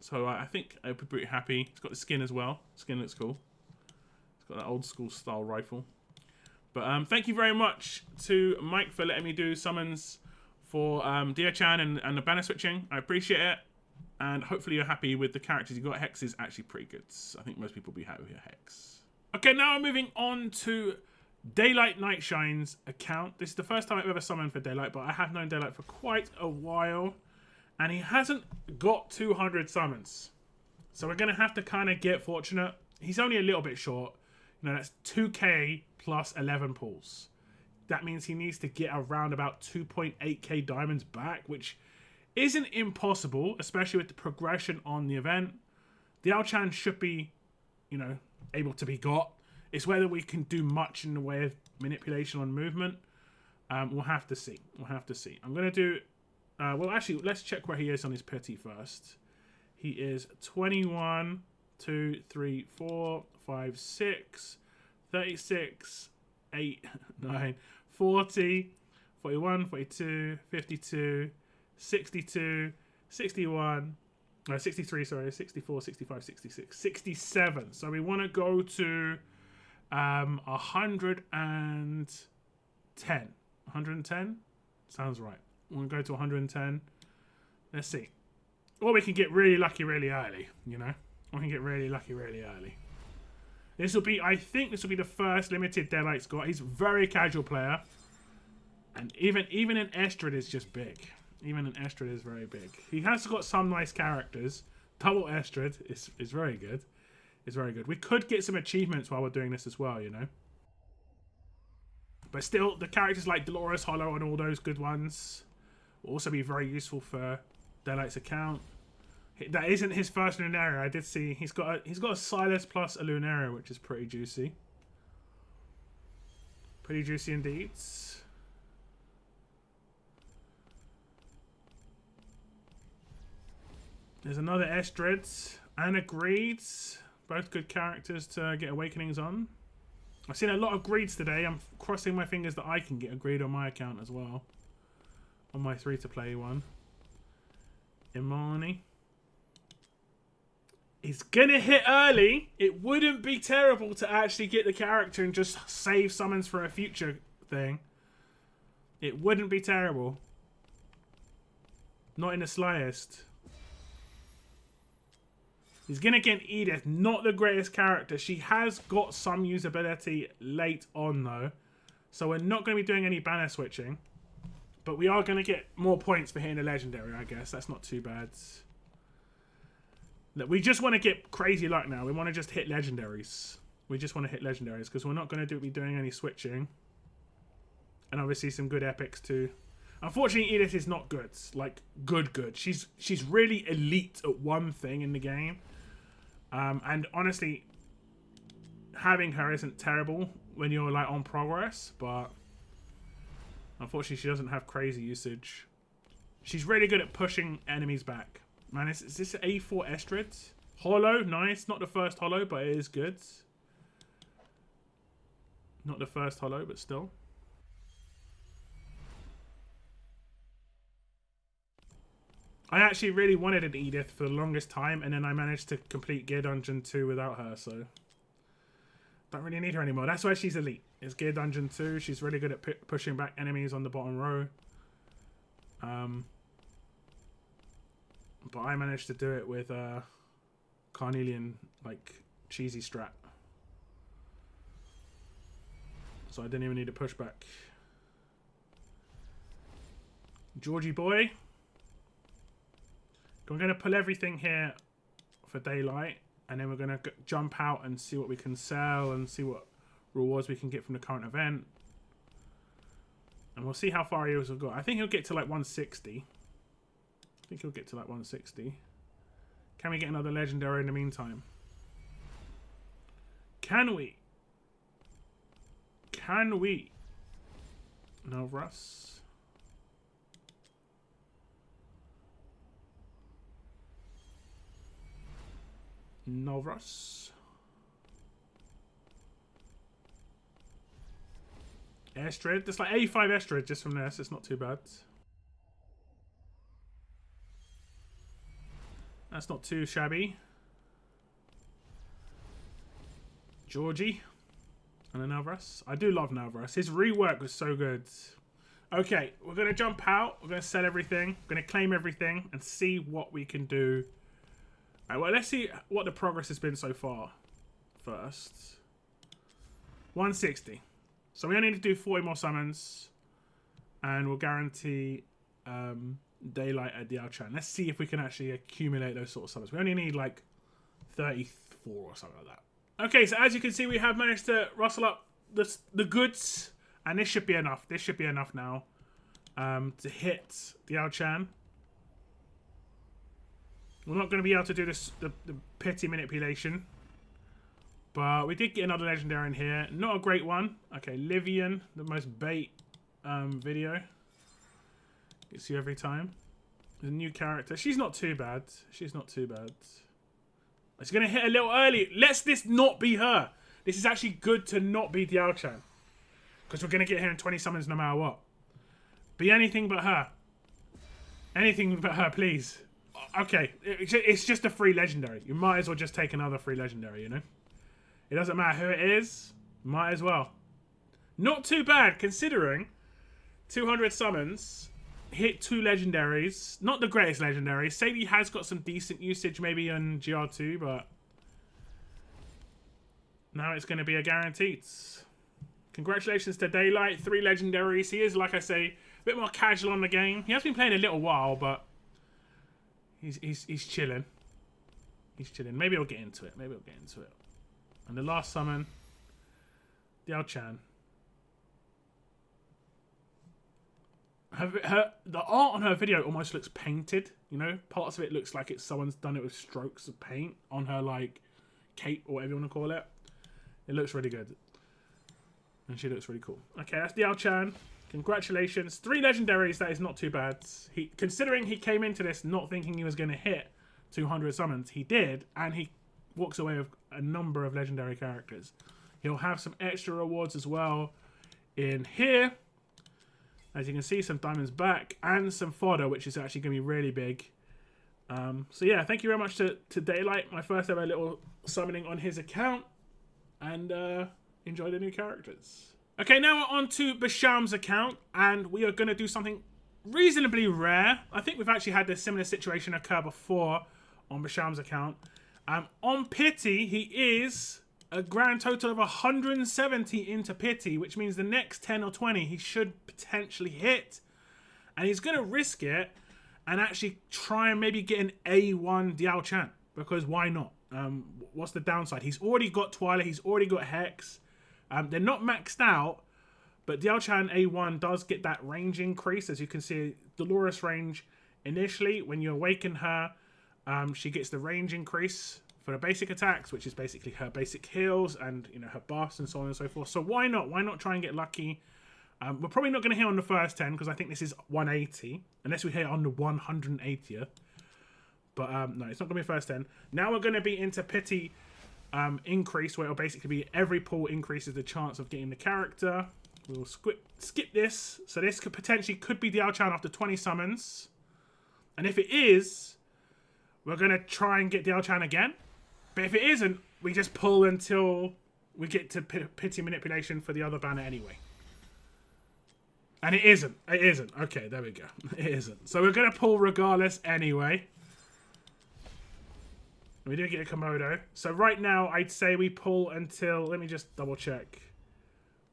A: So I think I'll be pretty happy. It's got the skin as well. Skin looks cool. It's got that old school style rifle. But thank you very much to Mike for letting me do summons for Diaochan and the banner switching. I appreciate it. And hopefully you're happy with the characters you got. Hex is actually pretty good. I think most people will be happy with your Hex. Okay, now I'm moving on to Daylight Nightshine's account. This is the first time I've ever summoned for Daylight, but I have known Daylight for quite a while. And he hasn't got 200 summons. So we're going to have to kind of get fortunate. He's only a little bit short. You know, that's 2k plus 11 pulls. That means he needs to get around about 2.8k diamonds back, which isn't impossible, especially with the progression on the event. Diaochan should be, you know, able to be got. It's whether we can do much in the way of manipulation on movement. We'll have to see. We'll have to see. I'm going to do... well, actually, let's check where he is on his pity first. He is 21, 2, 3, 4, 5, 6, 36, 8, 9, 40, 41, 42, 52, 62, 61, no, 63, sorry, 64, 65, 66, 67. So we want to go to 110. 110? Sounds right. We'll go to 110. Let's see. Or we can get really lucky really early, you know? We can get really lucky really early. This will be, I think this will be the first limited Daylight's got. He's a very casual player. And even an Estrid is just big. Even an Estrid is very big. He has got some nice characters. Double Estrid is very good. It's very good. We could get some achievements while we're doing this as well, you know? But still, the characters like Dolores Hollow and all those good ones will also be very useful for Daylight's account. That isn't his first Lunaria. I did see he's got a Silas plus a Lunaria, which is pretty juicy. Pretty juicy indeed. There's another Estrid and a Greeds. Both good characters to get awakenings on. I've seen a lot of Greeds today. I'm crossing my fingers that I can get a Greed on my account as well. On my free-to-play one. Imani. It's gonna hit early. It wouldn't be terrible to actually get the character and just save summons for a future thing. It wouldn't be terrible. Not in the slightest. He's going to get Edith, not the greatest character. She has got some usability late on, though. So we're not going to be doing any banner switching. But we are going to get more points for hitting a legendary, I guess. That's not too bad. Look, we just want to get crazy luck now. We want to just hit legendaries. We just want to hit legendaries because we're not going to be doing any switching. And obviously some good epics too. Unfortunately, Edith is not good. Like, good. She's really elite at one thing in the game. And honestly, having her isn't terrible when you're like on progress, but unfortunately she doesn't have crazy usage. She's really good at pushing enemies back. Man, is this A4 Estrid? Hollow, nice. Not the first hollow, but it is good. Not the first hollow, but still. I actually really wanted an Edith for the longest time, and then I managed to complete Gear Dungeon 2 without her, so don't really need her anymore. That's why she's elite. It's Gear Dungeon 2. She's really good at pushing back enemies on the bottom row. But I managed to do it with Carnelian, like, cheesy strat. So I didn't even need to push back. Georgie boy. I'm going to pull everything here for daylight, and then we're going to jump out and see what we can sell and see what rewards we can get from the current event. And we'll see how far he will go. I think he'll get to like 160. I think he'll get to like 160. Can we get another legendary in the meantime? Can we? Can we? No, Russ. Novros. Estrid. It's like 85 Estrid just from there, so it's not too bad. That's not too shabby. Georgie. And then Navras. I do love Navras. His rework was so good. Okay, we're going to jump out. We're going to sell everything. We're going to claim everything and see what we can do. Alright, well, let's see what the progress has been so far. First. 160. So we only need to do 40 more summons. And we'll guarantee daylight at Diaochan. Let's see if we can actually accumulate those sort of summons. We only need like 34 or something like that. Okay, so as you can see, we have managed to rustle up the goods. And this should be enough. This should be enough now to hit Diaochan. We're not going to be able to do this the pity manipulation. But we did get another legendary in here. Not a great one. Okay, Livian, the most bait video. Gets you every time. There's a new character. She's not too bad. She's not too bad. It's going to hit a little early. Let's this not be her. This is actually good to not be Diaochan. Because we're going to get here in 20 summons no matter what. Be anything but her. Anything but her, please. Okay, it's just a free legendary. You might as well just take another free legendary, you know? It doesn't matter who it is. Might as well. Not too bad, considering 200 summons, hit 2 legendaries. Not the greatest legendaries. Sadie has got some decent usage maybe on GR2, but now it's going to be a guaranteed. Congratulations to Daylight. 3 legendaries. He is, like I say, a bit more casual on the game. He has been playing a little while, but he's chilling. He's chilling. Maybe I'll get into it. Maybe I'll get into it. And the last summon, Diaochan. The art on her video almost looks painted. You know, parts of it looks like someone's done it with strokes of paint on her like cape or whatever you want to call it. It looks really good, and she looks really cool. Okay, that's Diaochan. Congratulations, 3 legendaries. That is not too bad. Considering he came into this not thinking he was going to hit 200 summons, he did, and he walks away with a number of legendary characters. He'll have some extra rewards as well in here. As you can see, some diamonds back and some fodder, which is actually going to be really big. So yeah, thank you very much to Daylight, my first ever little summoning on his account. And enjoy the new characters. Okay, now we're on to Basham's account, and we are going to do something reasonably rare. I think we've actually had this similar situation occur before on Basham's account. On pity, he is a grand total of 170 into pity, which means the next 10 or 20 he should potentially hit. And he's going to risk it and actually try and maybe get an A1 Diaochan. Because why not? What's the downside? He's already got Twilight. He's already got Hex. They're not maxed out. But Diaochan A1 does get that range increase. As you can see, Dolores range initially, when you awaken her, she gets the range increase for the basic attacks, which is basically her basic heals and, you know, her buffs and so on and so forth. So why not? Why not try and get lucky? We're probably not going to hit on the first 10 because I think this is 180. Unless we hit on the 180th. But no, it's not going to be first 10. Now we're going to be into pity increase, where it'll basically be every pull increases the chance of getting the character. We'll skip this. So this could potentially be Diaochan after 20 summons. And if it is, we're going to try and get Diaochan again. But if it isn't, we just pull until we get to pity manipulation for the other banner anyway. And it isn't. It isn't. Okay, there we go. It isn't. So we're going to pull regardless anyway. We do get a Komodo. So right now, I'd say we pull until... Let me just double check.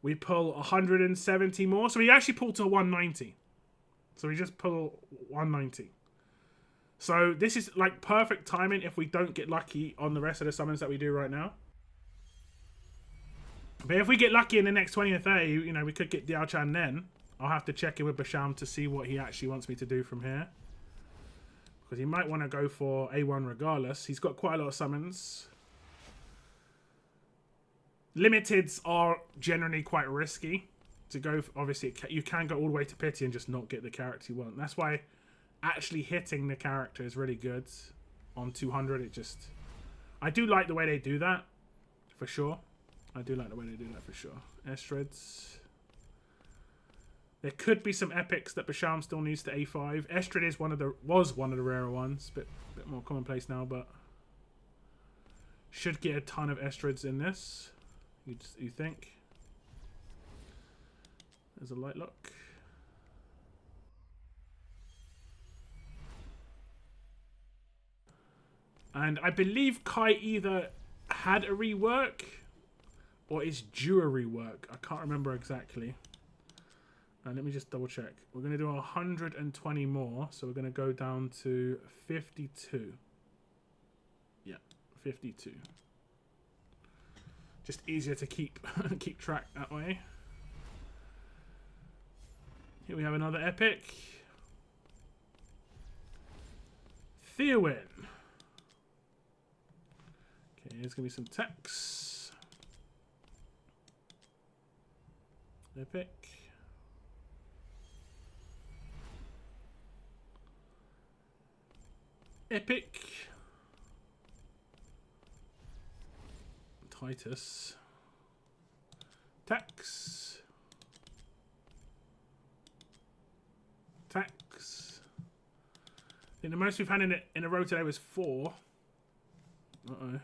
A: We pull 170 more. So we actually pull to 190. So we just pull 190. So this is like perfect timing if we don't get lucky on the rest of the summons that we do right now. But if we get lucky in the next 20 or 30, you know, we could get Diaochan then. I'll have to check in with Basham to see what he actually wants me to do from here. Because he might want to go for A1 regardless. He's got quite a lot of summons. Limiteds are generally quite risky to go. Obviously, you can go all the way to pity and just not get the character you want. That's why actually hitting the character is really good on 200. It just... I do like the way they do that, for sure. I do like the way they do that, for sure. Estreds. There could be some epics that Basham still needs to A5. Estrid is was one of the rarer ones. Bit more commonplace now, but should get a ton of Estrids in this. You think? There's a light lock. And I believe Kai either had a rework or is due a rework. I can't remember exactly. And let me just double check. We're going to do 120 more. So we're going to go down to 52. Yeah, 52. Just easier to keep track that way. Here we have another epic. Theowin. Okay, here's going to be some text. Epic. Epic. Titus. Tax. Tax. I think the most we've had in a row today was 4. Uh-oh.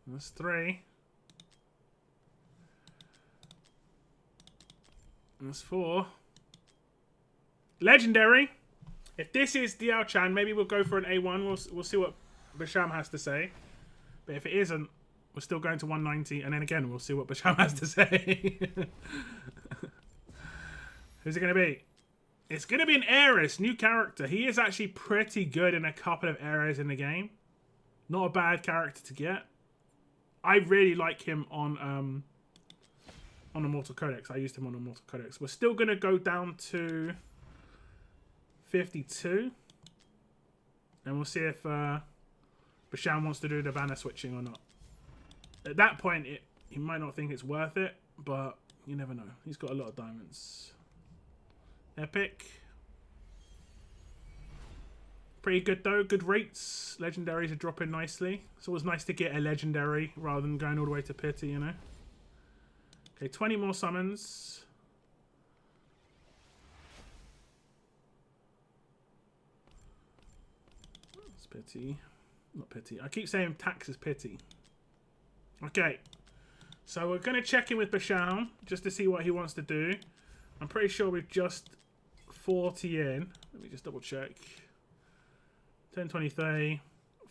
A: That's 3. That's 4. Legendary. If this is Diaochan, maybe we'll go for an A1. We'll see what Basham has to say. But if it isn't, we're still going to 190. And then again, we'll see what Basham has to say. Who's it going to be? It's going to be an Ares, new character. He is actually pretty good in a couple of areas in the game. Not a bad character to get. I really like him on the Mortal Codex. I used him on the Mortal Codex. We're still going to go down to 52. And we'll see if Basham wants to do the banner switching or not. At that point, he might not think it's worth it, but you never know. He's got a lot of diamonds. Epic. Pretty good though. Good rates. Legendaries are dropping nicely. It's always nice to get a legendary rather than going all the way to pity, you know. Okay, 20 more summons. It's pity. Not pity. I keep saying tax is pity. Okay. So we're going to check in with Basham just to see what he wants to do. I'm pretty sure we've just 40 in. Let me just double check. 10, 20, 30.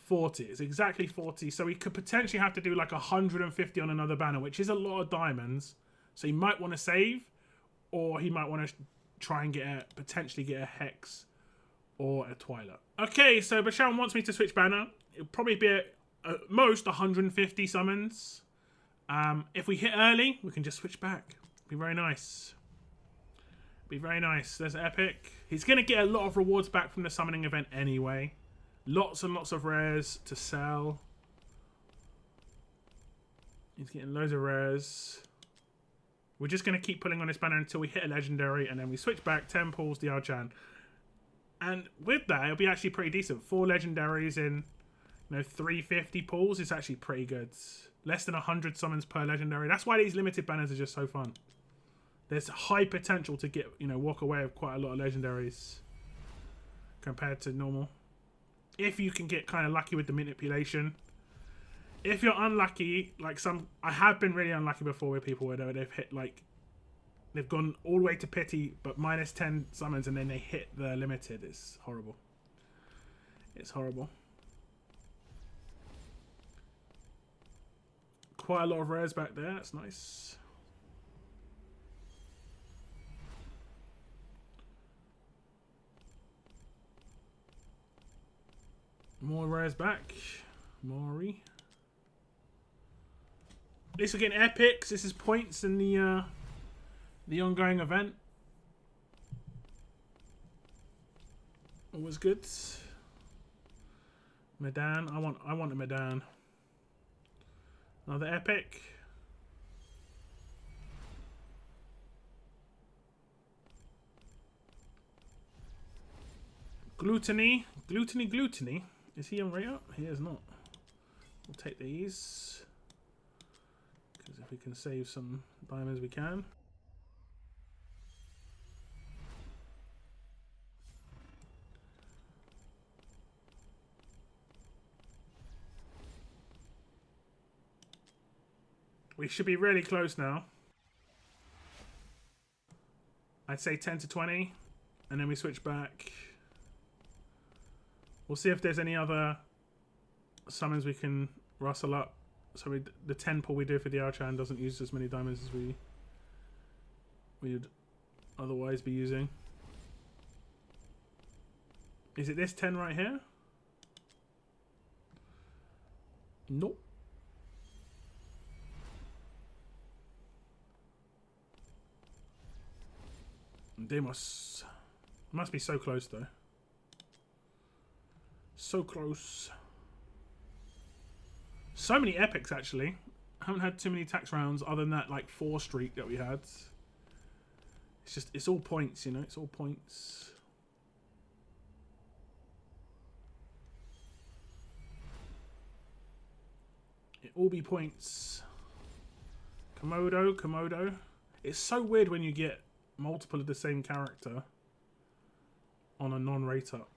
A: 40. It's exactly 40. So we could potentially have to do like 150 on another banner, which is a lot of diamonds. So he might want to save, or he might want to try and potentially get a Hex or a Twilight. Okay, so Basham wants me to switch banner. It'll probably be at most 150 summons. If we hit early, we can just switch back. Be very nice. Be very nice. There's Epic. He's going to get a lot of rewards back from the summoning event anyway. Lots and lots of rares to sell. He's getting loads of rares. We're just going to keep pulling on this banner until we hit a legendary, and then we switch back. 10 pulls, Diaochan. And with that, it'll be actually pretty decent. 4 legendaries in 350 pulls. It's actually pretty good. Less than 100 summons per legendary. That's why these limited banners are just so fun. There's high potential to get, walk away with quite a lot of legendaries compared to normal. If you can get kind of lucky with the manipulation. If you're unlucky, like I have been really unlucky before with people where they've hit they've gone all the way to pity, but minus 10 summons, and then they hit the limited. It's horrible. It's horrible. Quite a lot of rares back there. That's nice. More rares back. Mori. At least we're getting epics. This is points in the ongoing event. Always good. Medan. I want a Medan. Another epic. Gluttony. Gluttony. Is he on rate up? He is not. We'll take these. Because if we can save some diamonds, we can. We should be really close now. I'd say 10 to 20. And then we switch back. We'll see if there's any other summons we can rustle up. So the 10 pull we do for the Diaochan doesn't use as many diamonds as we would otherwise be using. Is it this 10 right here? Nope. They must be so close though. So close. So many epics actually. I haven't had too many tax rounds other than that like 4 streak that we had. It's all points, it's all points. It all be points. Komodo. It's so weird when you get multiple of the same character on a non-rate up.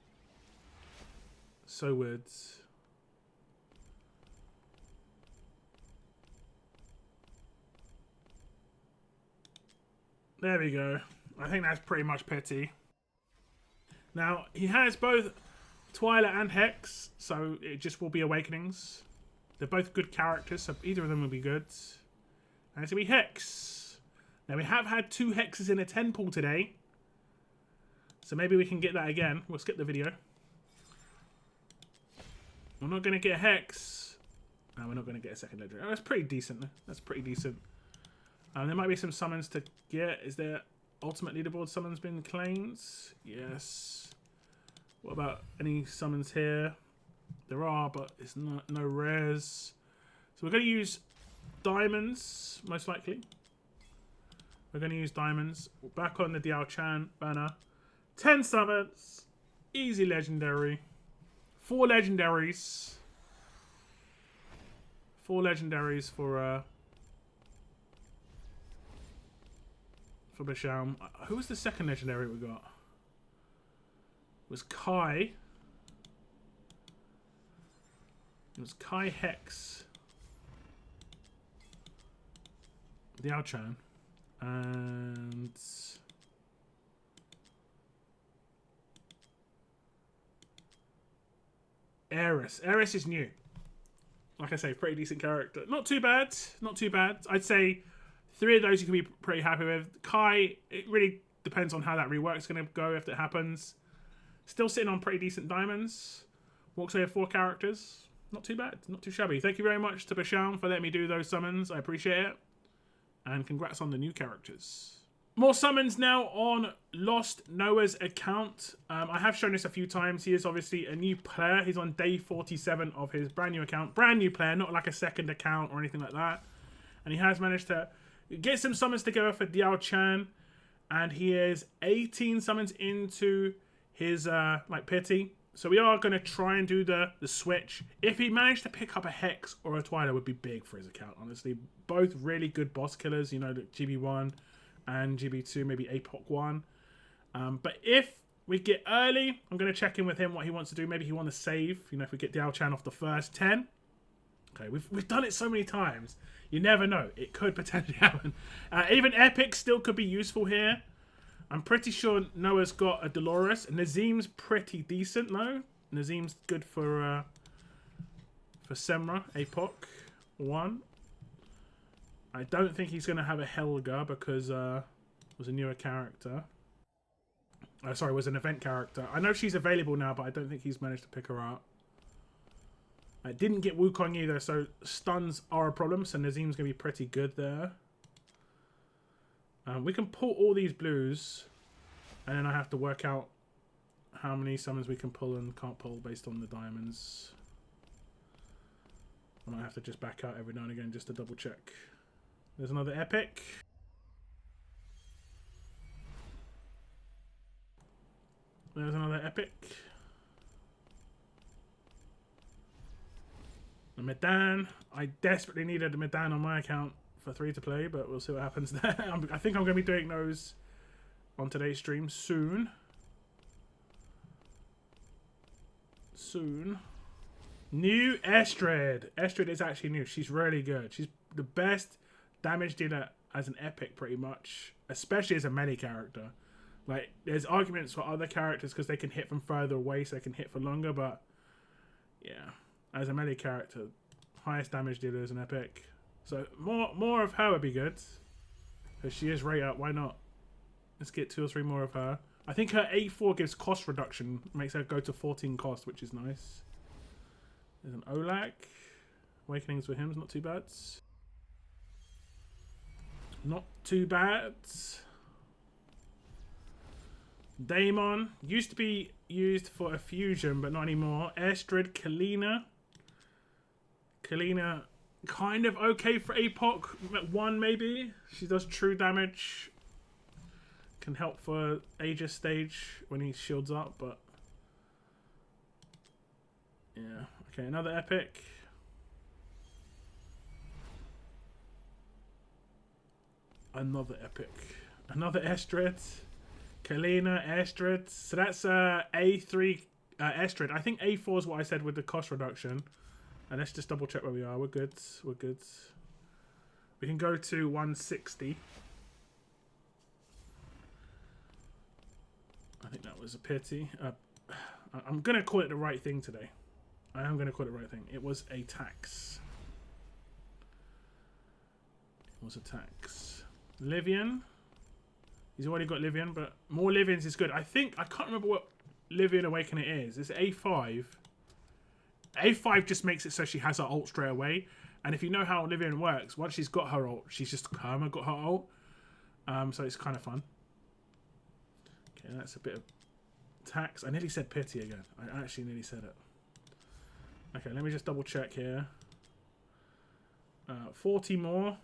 A: So weird. There we go. I think that's pretty much pity. Now, he has both Twilight and Hex, so it just will be Awakenings. They're both good characters, so either of them will be good. And it's going to be Hex. Now, we have had 2 Hexes in a 10 pull today. So maybe we can get that again. We'll skip the video. We're not going to get a Hex. No, we're not going to get a second legendary. Oh, that's pretty decent. That's pretty decent. There might be some summons to get. Is there ultimate leaderboard summons been claimed? Yes. What about any summons here? There are, but it's not no rares. So we're going to use diamonds, most likely. We're going to use diamonds. We're back on the Diaochan banner. 10 summons. Easy legendary. 4 legendaries. 4 legendaries for Basham. Who was the second legendary we got? It was Kai. It was Kai Hex. Diaochan. And Eris. Eris is new. Like I say, pretty decent character. Not too bad. Not too bad. I'd say 3 of those you can be pretty happy with. Kai, it really depends on how that rework's going to go if it happens. Still sitting on pretty decent diamonds. Walks away with 4 characters. Not too bad. Not too shabby. Thank you very much to Basham for letting me do those summons. I appreciate it. And congrats on the new characters. More summons now on Lost Noah's account. I have shown this a few times. He is obviously a new player. He's on day 47 of his brand new account. Brand new player, not like a second account or anything like that. And he has managed to get some summons together for Diaochan. And he is 18 summons into his like pity. So we are going to try and do the switch. If he managed to pick up a Hex or a Twilight, would be big for his account, honestly. Both really good boss killers, you know, the GB1 and GB2, maybe APOC 1. But if we get early, I'm going to check in with him what he wants to do. Maybe he wants to save, you know, if we get Diaochan off the first 10. Okay, we've done it so many times. You never know. It could potentially happen. Even Epic still could be useful here. I'm pretty sure Noah's got a Dolores. Nazim's pretty decent, though. Nazim's good for Semra, APOC 1. I don't think he's going to have a Helga because it was a newer character. Sorry, it was an event character. I know she's available now, but I don't think he's managed to pick her up. I didn't get Wukong either, so stuns are a problem. So Nazim's going to be pretty good there. We can pull all these blues, and then I have to work out how many summons we can pull and can't pull based on the diamonds. I might have to just back out every now and again just to double check. There's another epic. There's another epic. A Medan. I desperately needed a Medan on my account for 3 to play, but we'll see what happens there. I think I'm going to be doing those on today's stream soon. New Estrid. Estrid is actually new. She's really good. She's the best damage dealer as an epic, pretty much, especially as a melee character. Like, there's arguments for other characters because they can hit from further away, so they can hit for longer, but yeah, as a melee character, highest damage dealer as an epic. So more of her would be good, because she is right up. Why not? Let's get 2 or 3 more of her. I think her A4 gives cost reduction, makes her go to 14 cost, which is nice. There's an Olak. Awakenings for him is not too bad. Not too bad. Daemon. Used to be used for a fusion, but not anymore. Estrid, Kalina. Kalina, kind of okay for APOC 1, maybe. She does true damage. Can help for Aegis stage when he shields up, but yeah. Okay, another epic. Another epic. Another Estrid. Kalina, Estrid. So that's A3 Estrid. I think A4 is what I said with the cost reduction. And let's just double check where we are. We're good. We're good. We can go to 160. I think that was a pity. I'm going to call it the right thing today. I am going to call it the right thing. It was a tax. It was a tax. Livian. He's already got Livian, but more Livians is good. I think, I can't remember what Livian Awaken it is. It's A5. A5 just makes it so she has her ult straight away. And if you know how Livian works, once she's got her ult, she's just got her ult. So it's kind of fun. Okay, that's a bit of tax. I nearly said pity again. I actually nearly said it. Okay, let me just double check here. 40 more.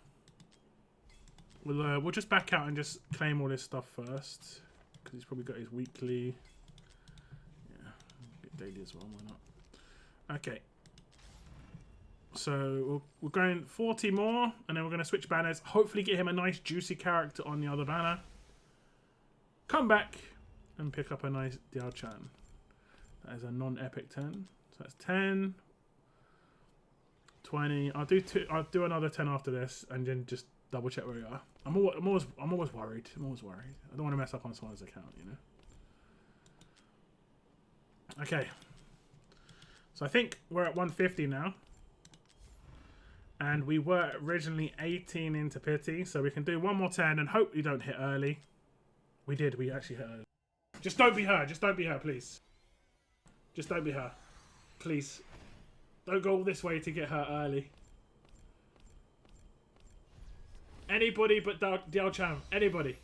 A: We'll just back out and just claim all this stuff first, because he's probably got his weekly. Yeah, get daily as well. Why not? Okay. So we're going 40 more, and then we're going to switch banners. Hopefully, get him a nice juicy character on the other banner. Come back and pick up a nice Diaochan. That is a non-epic 10. So that's 10, 20. I'll do another 10 after this, and then just double check where we are. I'm always worried. I don't want to mess up on someone's account, you know. Okay. So I think we're at 150 now. And we were originally 18 into pity. So we can do one more 10 and hope you don't hit early. We did. We actually hit early. Just don't be her. Just don't be her, please. Just don't be her. Please. Don't go all this way to get her early. Anybody but Diaochan. Anybody.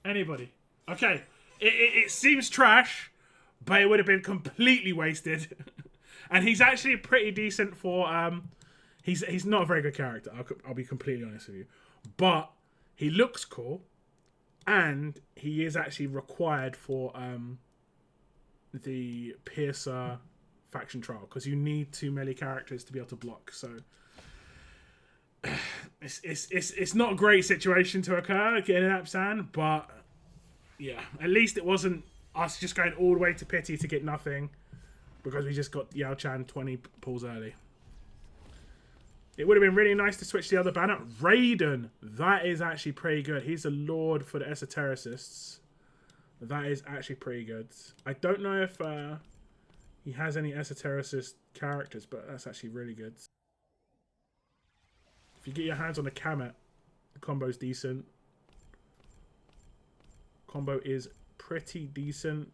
A: Anybody. Okay. It seems trash, but it would have been completely wasted. And he's actually pretty decent for... He's not a very good character. I'll be completely honest with you. But he looks cool. And he is actually required for the Piercer faction trial. Because you need 2 melee characters to be able to block. So it's not a great situation to occur getting an Apsan. But yeah, at least it wasn't us just going all the way to pity to get nothing. Because we just got Diaochan 20 pulls early. It would have been really nice to switch the other banner. Raiden. That is actually pretty good. He's a lord for the esotericists. That is actually pretty good. I don't know if he has any esotericist characters, but that's actually really good. If you get your hands on a Kamet, the combo's decent. Combo is pretty decent.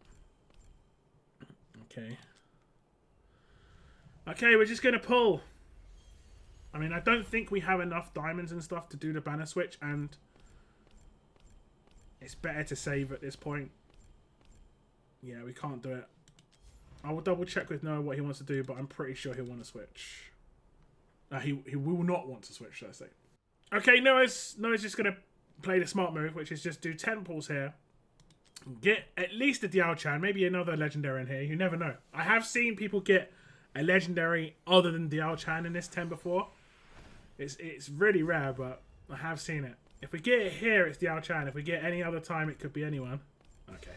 A: Okay. Okay, we're just going to pull. I mean, I don't think we have enough diamonds and stuff to do the banner switch, and it's better to save at this point. Yeah, we can't do it. I will double check with Noah what he wants to do, but I'm pretty sure he'll want to switch. He will not want to switch, should I say. Okay, Noah's just going to play the smart move, which is just do 10 pulls here. Get at least a Diaochan, maybe another legendary in here. You never know. I have seen people get a legendary other than Diaochan in this 10 before. It's really rare, but I have seen it. If we get it here, it's Diaochan. If we get any other time, it could be anyone. Okay.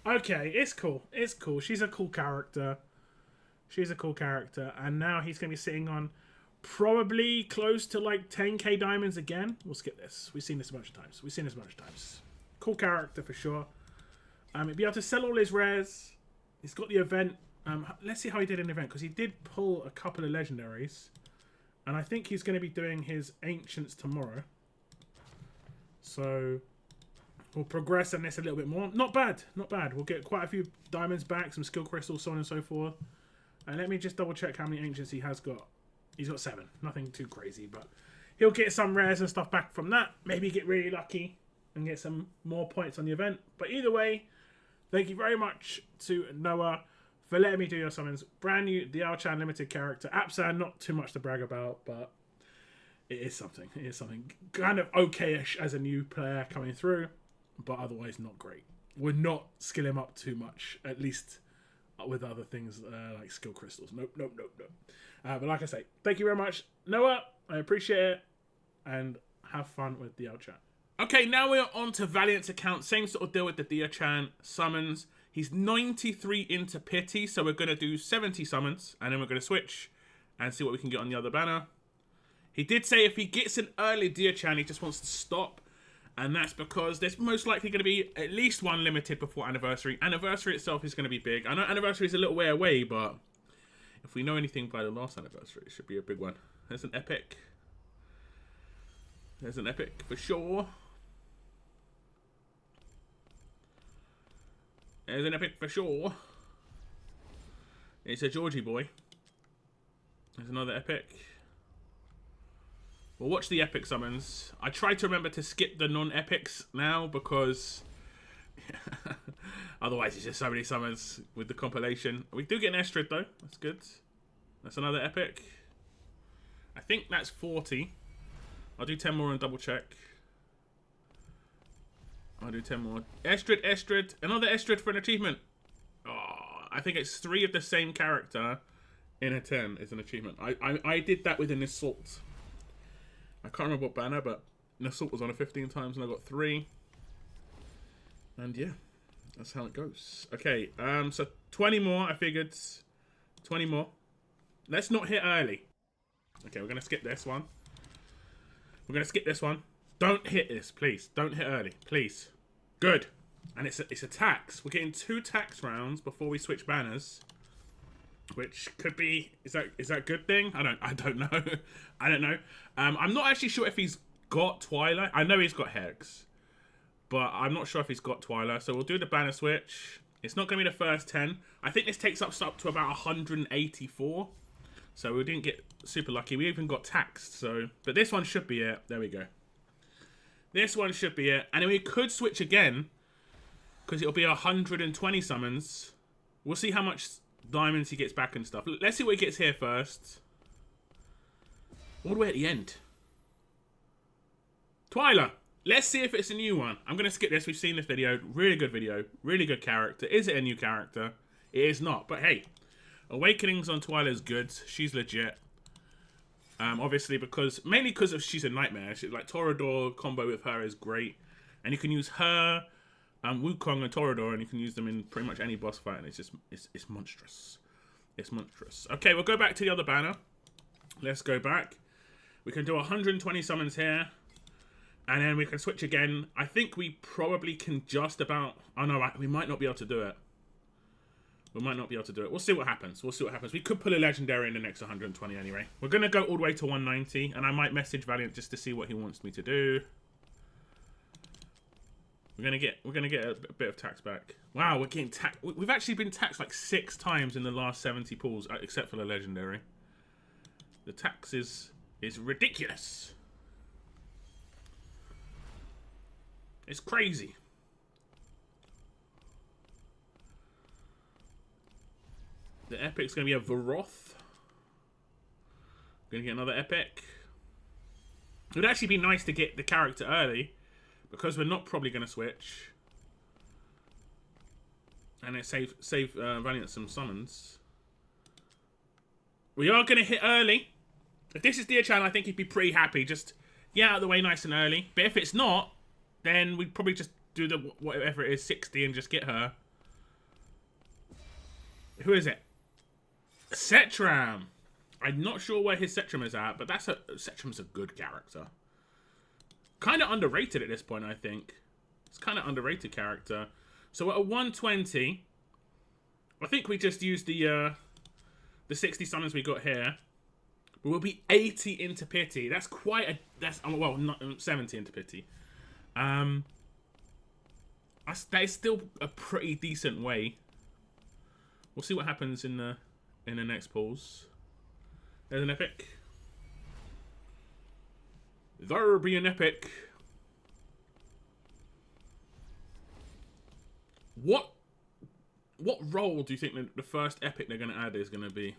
A: Okay, it's cool. It's cool. She's a cool character. She's a cool character. And now he's going to be sitting on probably close to like 10k diamonds again. We'll skip this. We've seen this a bunch of times. We've seen this a bunch of times. Cool character for sure. He'll be able to sell all his rares. He's got the event. Let's see how he did in the event, because he did pull a couple of legendaries. And I think he's going to be doing his Ancients tomorrow. So we'll progress on this a little bit more. Not bad. Not bad. We'll get quite a few diamonds back, some skill crystals, so on and so forth. And let me just double check how many Ancients he has got. He's got 7. Nothing too crazy, but he'll get some rares and stuff back from that. Maybe get really lucky and get some more points on the event. But either way, thank you very much to Noah for letting me do your summons. Brand new Diaochan limited character. Apsan, not too much to brag about, but it is something. It is something kind of okay-ish as a new player coming through, but otherwise not great. Would not skill him up too much, at least with other things like skill crystals. Nope. But like I say, thank you very much, Noah. I appreciate it, and have fun with Diaochan. Okay, now we're on to Valiant's account. Same sort of deal with the Diaochan Summons. He's 93 into pity, so we're going to do 70 summons, and then we're going to switch and see what we can get on the other banner. He did say if he gets an early Diaochan, he just wants to stop, and that's because there's most likely going to be at least one limited before Anniversary. Anniversary itself is going to be big. I know Anniversary is a little way away, but if we know anything by the last Anniversary, it should be a big one. There's an epic. There's an epic for sure. There's an epic for sure. It's a Georgie boy. There's another epic. We'll watch the epic summons. I try to remember to skip the non-epics now because otherwise it's just so many summons with the compilation. We do get an Estrid though. That's good. That's another epic. I think that's 40. I'll do 10 more and double check. I'll do 10 more. Estrid. Another Estrid for an achievement. Oh, I think it's 3 of the same character in a 10 is an achievement. I did that with an Assault. I can't remember what banner, but an Assault was on a 15 times and I got 3. And yeah, that's how it goes. Okay, so 20 more, I figured. 20 more. Let's not hit early. Okay, we're going to skip this one. We're going to skip this one. Don't hit this, please. Don't hit early, please. Good. And it's a tax. We're getting 2 tax rounds before we switch banners. which could be, is that a good thing? I don't know. I don't know. I'm not actually sure if he's got Twilight. I know he's got Hex, but I'm not sure if he's got Twilight. So we'll do the banner switch. It's not going to be the first 10. I think this takes us up to about 184. So we didn't get super lucky. We even got taxed. So, but this one should be it. There we go. This one should be it. And then we could switch again, because it'll be 120 summons. We'll see how much diamonds he gets back and stuff. Let's see what he gets here first. All the way at the end. Twyla. Let's see if it's a new one. I'm going to skip this. We've seen this video. Really good video. Really good character. Is it a new character? It is not. But hey, Awakenings on Twyla is good. She's legit. Obviously, mainly because she's a nightmare. She's like Torador combo with her is great. And you can use her, Wukong and Torador, and you can use them in pretty much any boss fight. And it's just, it's monstrous. It's monstrous. Okay, we'll go back to the other banner. Let's go back. We can do 120 summons here. And then we can switch again. I think we probably can just about... Oh, no, we might not be able to do it. We might not be able to do it. We'll see what happens. We'll see what happens. We could pull a Legendary in the next 120 anyway. We're going to go all the way to 190. And I might message Valiant just to see what he wants me to do. We're going to get a bit of tax back. Wow, we're getting taxed. We've actually been taxed like 6 times in the last 70 pulls, except for the Legendary. The tax is ridiculous. It's crazy. The epic's going to be a Varoth. Going to get another epic. It would actually be nice to get the character early, because we're not probably going to switch. And it save Valiant some summons. We are going to hit early. If this is Diaochan, I think he'd be pretty happy. Just get out of the way nice and early. But if it's not, then we'd probably just do the whatever it is, 60, and just get her. Who is it? Setram. I'm not sure where his Setram is at, but Setram's a good character. Kind of underrated at this point, I think. It's kind of underrated character. So at a 120, I think we just use the 60 summons we got here. We'll be 80 into pity. That's quite a... well, not 70 into pity. That is still a pretty decent way. We'll see what happens in the next pulls. There's an epic. There'll be an epic. What role do you think the first epic they're going to add is going to be?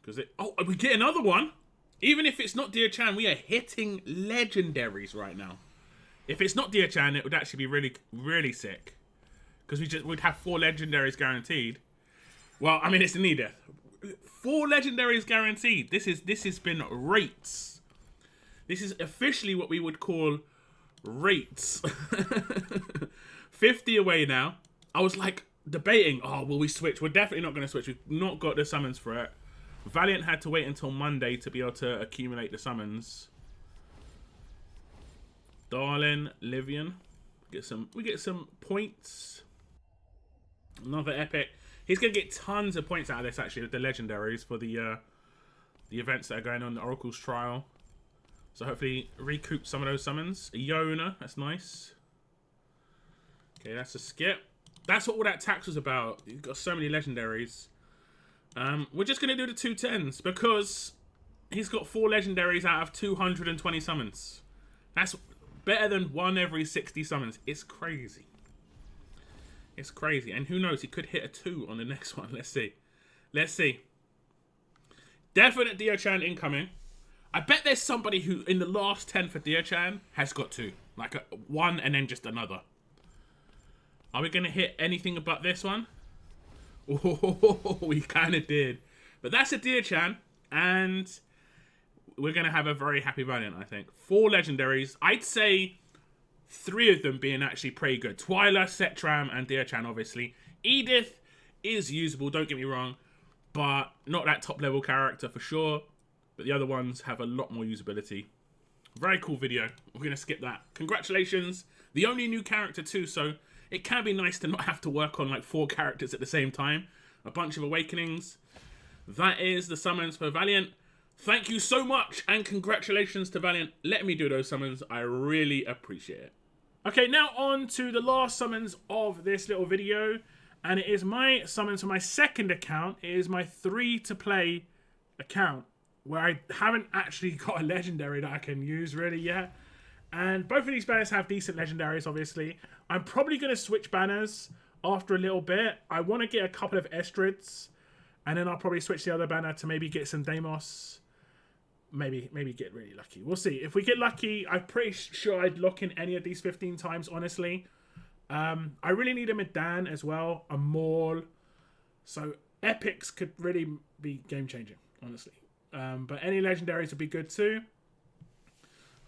A: Because we get another one. Even if it's not Diaochan, we are hitting legendaries right now. If it's not Diaochan, it would actually be really, really sick. Because we'd have 4 legendaries guaranteed. Well, I mean, it's an Edith. 4 legendaries guaranteed. This has been rates. This is officially what we would call rates. 50 away now. I was like debating, will we switch? We're definitely not going to switch. We've not got the summons for it. Valiant had to wait until Monday to be able to accumulate the summons. Darlin, Livian. We get some points. Another epic. He's going to get tons of points out of this, actually, with the legendaries for the events that are going on in the Oracle's Trial. So hopefully recoup some of those summons. Iona, that's nice. Okay, that's a skip. That's what all that tax was about. You've got so many legendaries. We're just going to do the 210s because he's got 4 legendaries out of 220 summons. That's better than 1 every 60 summons. It's crazy. It's crazy. And who knows, he could hit a 2 on the next one. Let's see. Let's see. Definite Diaochan incoming. I bet there's somebody who, in the last 10 for Diaochan, has got 2. Like 1 and then just another. Are we going to hit anything but this one? Oh, we kind of did. But that's a Diaochan. And we're going to have a very happy Valiant, I think. 4 legendaries. I'd say 3 of them being actually pretty good. Twyla, Setram, and Diaochan, obviously. Edith is usable, don't get me wrong. But not that top level character for sure. But the other ones have a lot more usability. Very cool video. We're going to skip that. Congratulations. The only new character too, so it can be nice to not have to work on like 4 characters at the same time. A bunch of Awakenings. that is the summons for Valiant. Thank you so much, and congratulations to Valiant. Let me do those summons. I really appreciate it. Okay, now on to the last summons of this little video. And it is my summons for my second account. It is my free-to-play account, where I haven't actually got a legendary that I can use really yet. And both of these banners have decent legendaries, obviously. I'm probably going to switch banners after a little bit. I want to get a couple of Estrids, and then I'll probably switch the other banner to maybe get some Deimos. Maybe get really lucky. We'll see. If we get lucky, I'm pretty sure I'd lock in any of these 15 times, honestly. I really need a Medan as well, a Maul. So epics could really be game-changing, honestly. But any legendaries would be good too.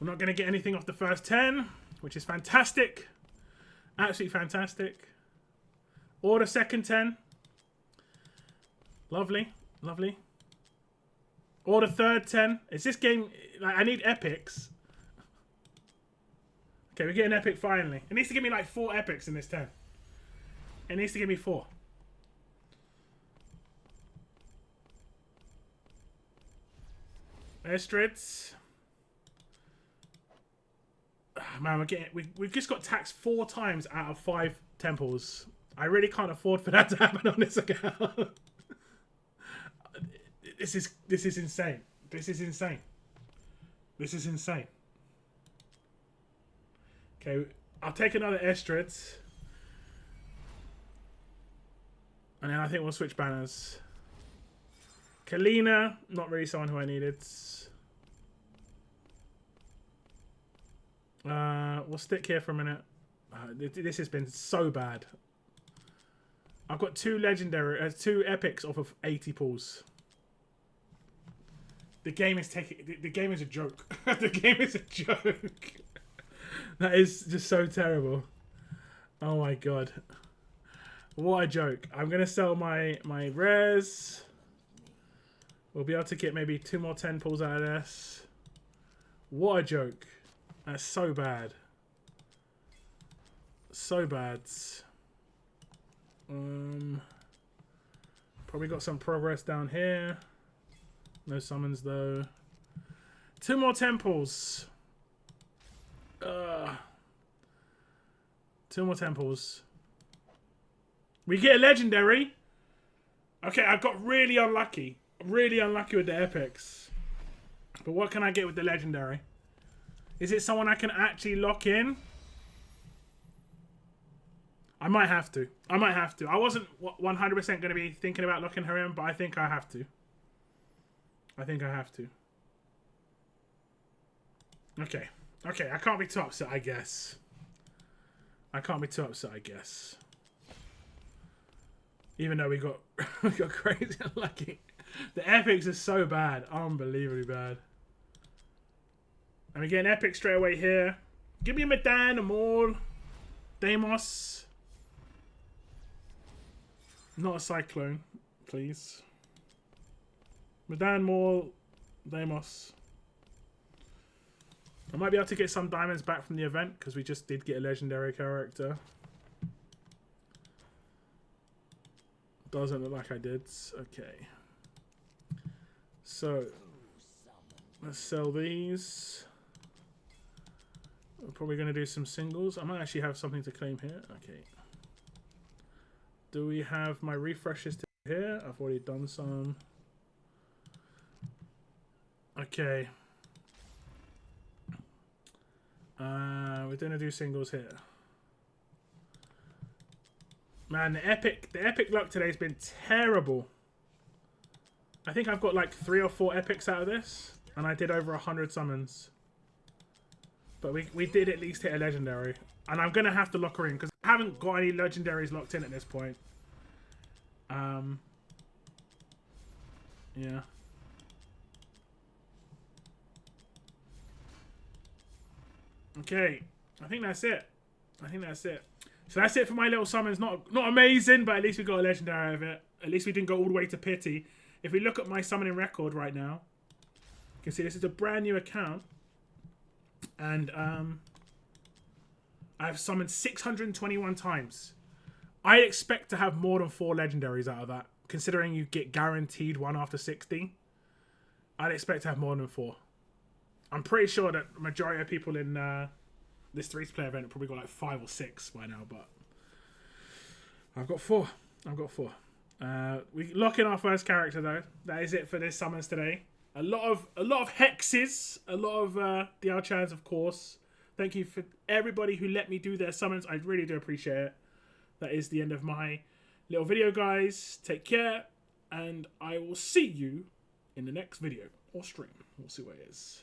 A: I'm not going to get anything off the first 10, which is fantastic. Absolutely fantastic. Or the second 10. Lovely, lovely. Or the third 10. Is this game... Like, I need epics. Okay, we get an epic finally. It needs to give me like 4 epics in this 10. It needs to give me 4. Estrids. Man, we've just got taxed 4 times out of 5 temples. I really can't afford for that to happen on this account. This is insane. This is insane. This is insane. Okay, I'll take another Estrid. And then I think we'll switch banners. Kalina, not really someone who I needed. We'll stick here for a minute. This has been so bad. I've got 2 legendary, 2 epics off of 80 pulls. The game is the game is a joke. The game is a joke. That is just so terrible. Oh my god. What a joke. I'm going to sell my rares. We'll be able to get maybe 2 more 10 pulls out of this. What a joke. That's so bad. So bad. Probably got some progress down here. No summons though. 2 more temples. 2 more temples. We get a legendary. Okay, I got really unlucky. Really unlucky with the epics. But what can I get with the legendary? Is it someone I can actually lock in? I might have to. I might have to. I wasn't 100% going to be thinking about locking her in, but I think I have to. I think I have to. Okay. Okay, I can't be too upset, I guess. I can't be too upset, I guess. Even though we got crazy unlucky. The epics are so bad. Unbelievably bad. And we get an epic straight away here. Give me a Medan, a Maul. Deimos. Not a Cyclone, please. Medan, Maul, Deimos. I might be able to get some diamonds back from the event because we just did get a legendary character. Doesn't look like I did. Okay. So, let's sell these. We're probably going to do some singles. I might actually have something to claim here. Okay. Do we have my refreshes to here? I've already done some. Okay. We're going to do singles here. Man, the epic luck today has been terrible. I think I've got like 3 or 4 epics out of this, and I did over 100 summons. But we did at least hit a legendary, and I'm gonna have to lock her in because I haven't got any legendaries locked in at this point. Yeah. Okay, I think that's it. I think that's it. So that's it for my little summons. Not amazing, but at least we got a legendary out of it. At least we didn't go all the way to pity. If we look at my summoning record right now, you can see this is a brand new account. And I've summoned 621 times. I expect to have more than 4 legendaries out of that. considering you get guaranteed one after 60, I'd expect to have more than 4. I'm pretty sure that the majority of people in this 3-player event probably got like 5 or 6 by now, but I've got 4. We lock in our first character though. That is it for this summons today. A lot of hexes, a lot of Diaochans, of course. Thank you for everybody who let me do their summons. I really do appreciate it. That is the end of my little video, guys. Take care, and I will see you in the next video or stream. We'll see what it is.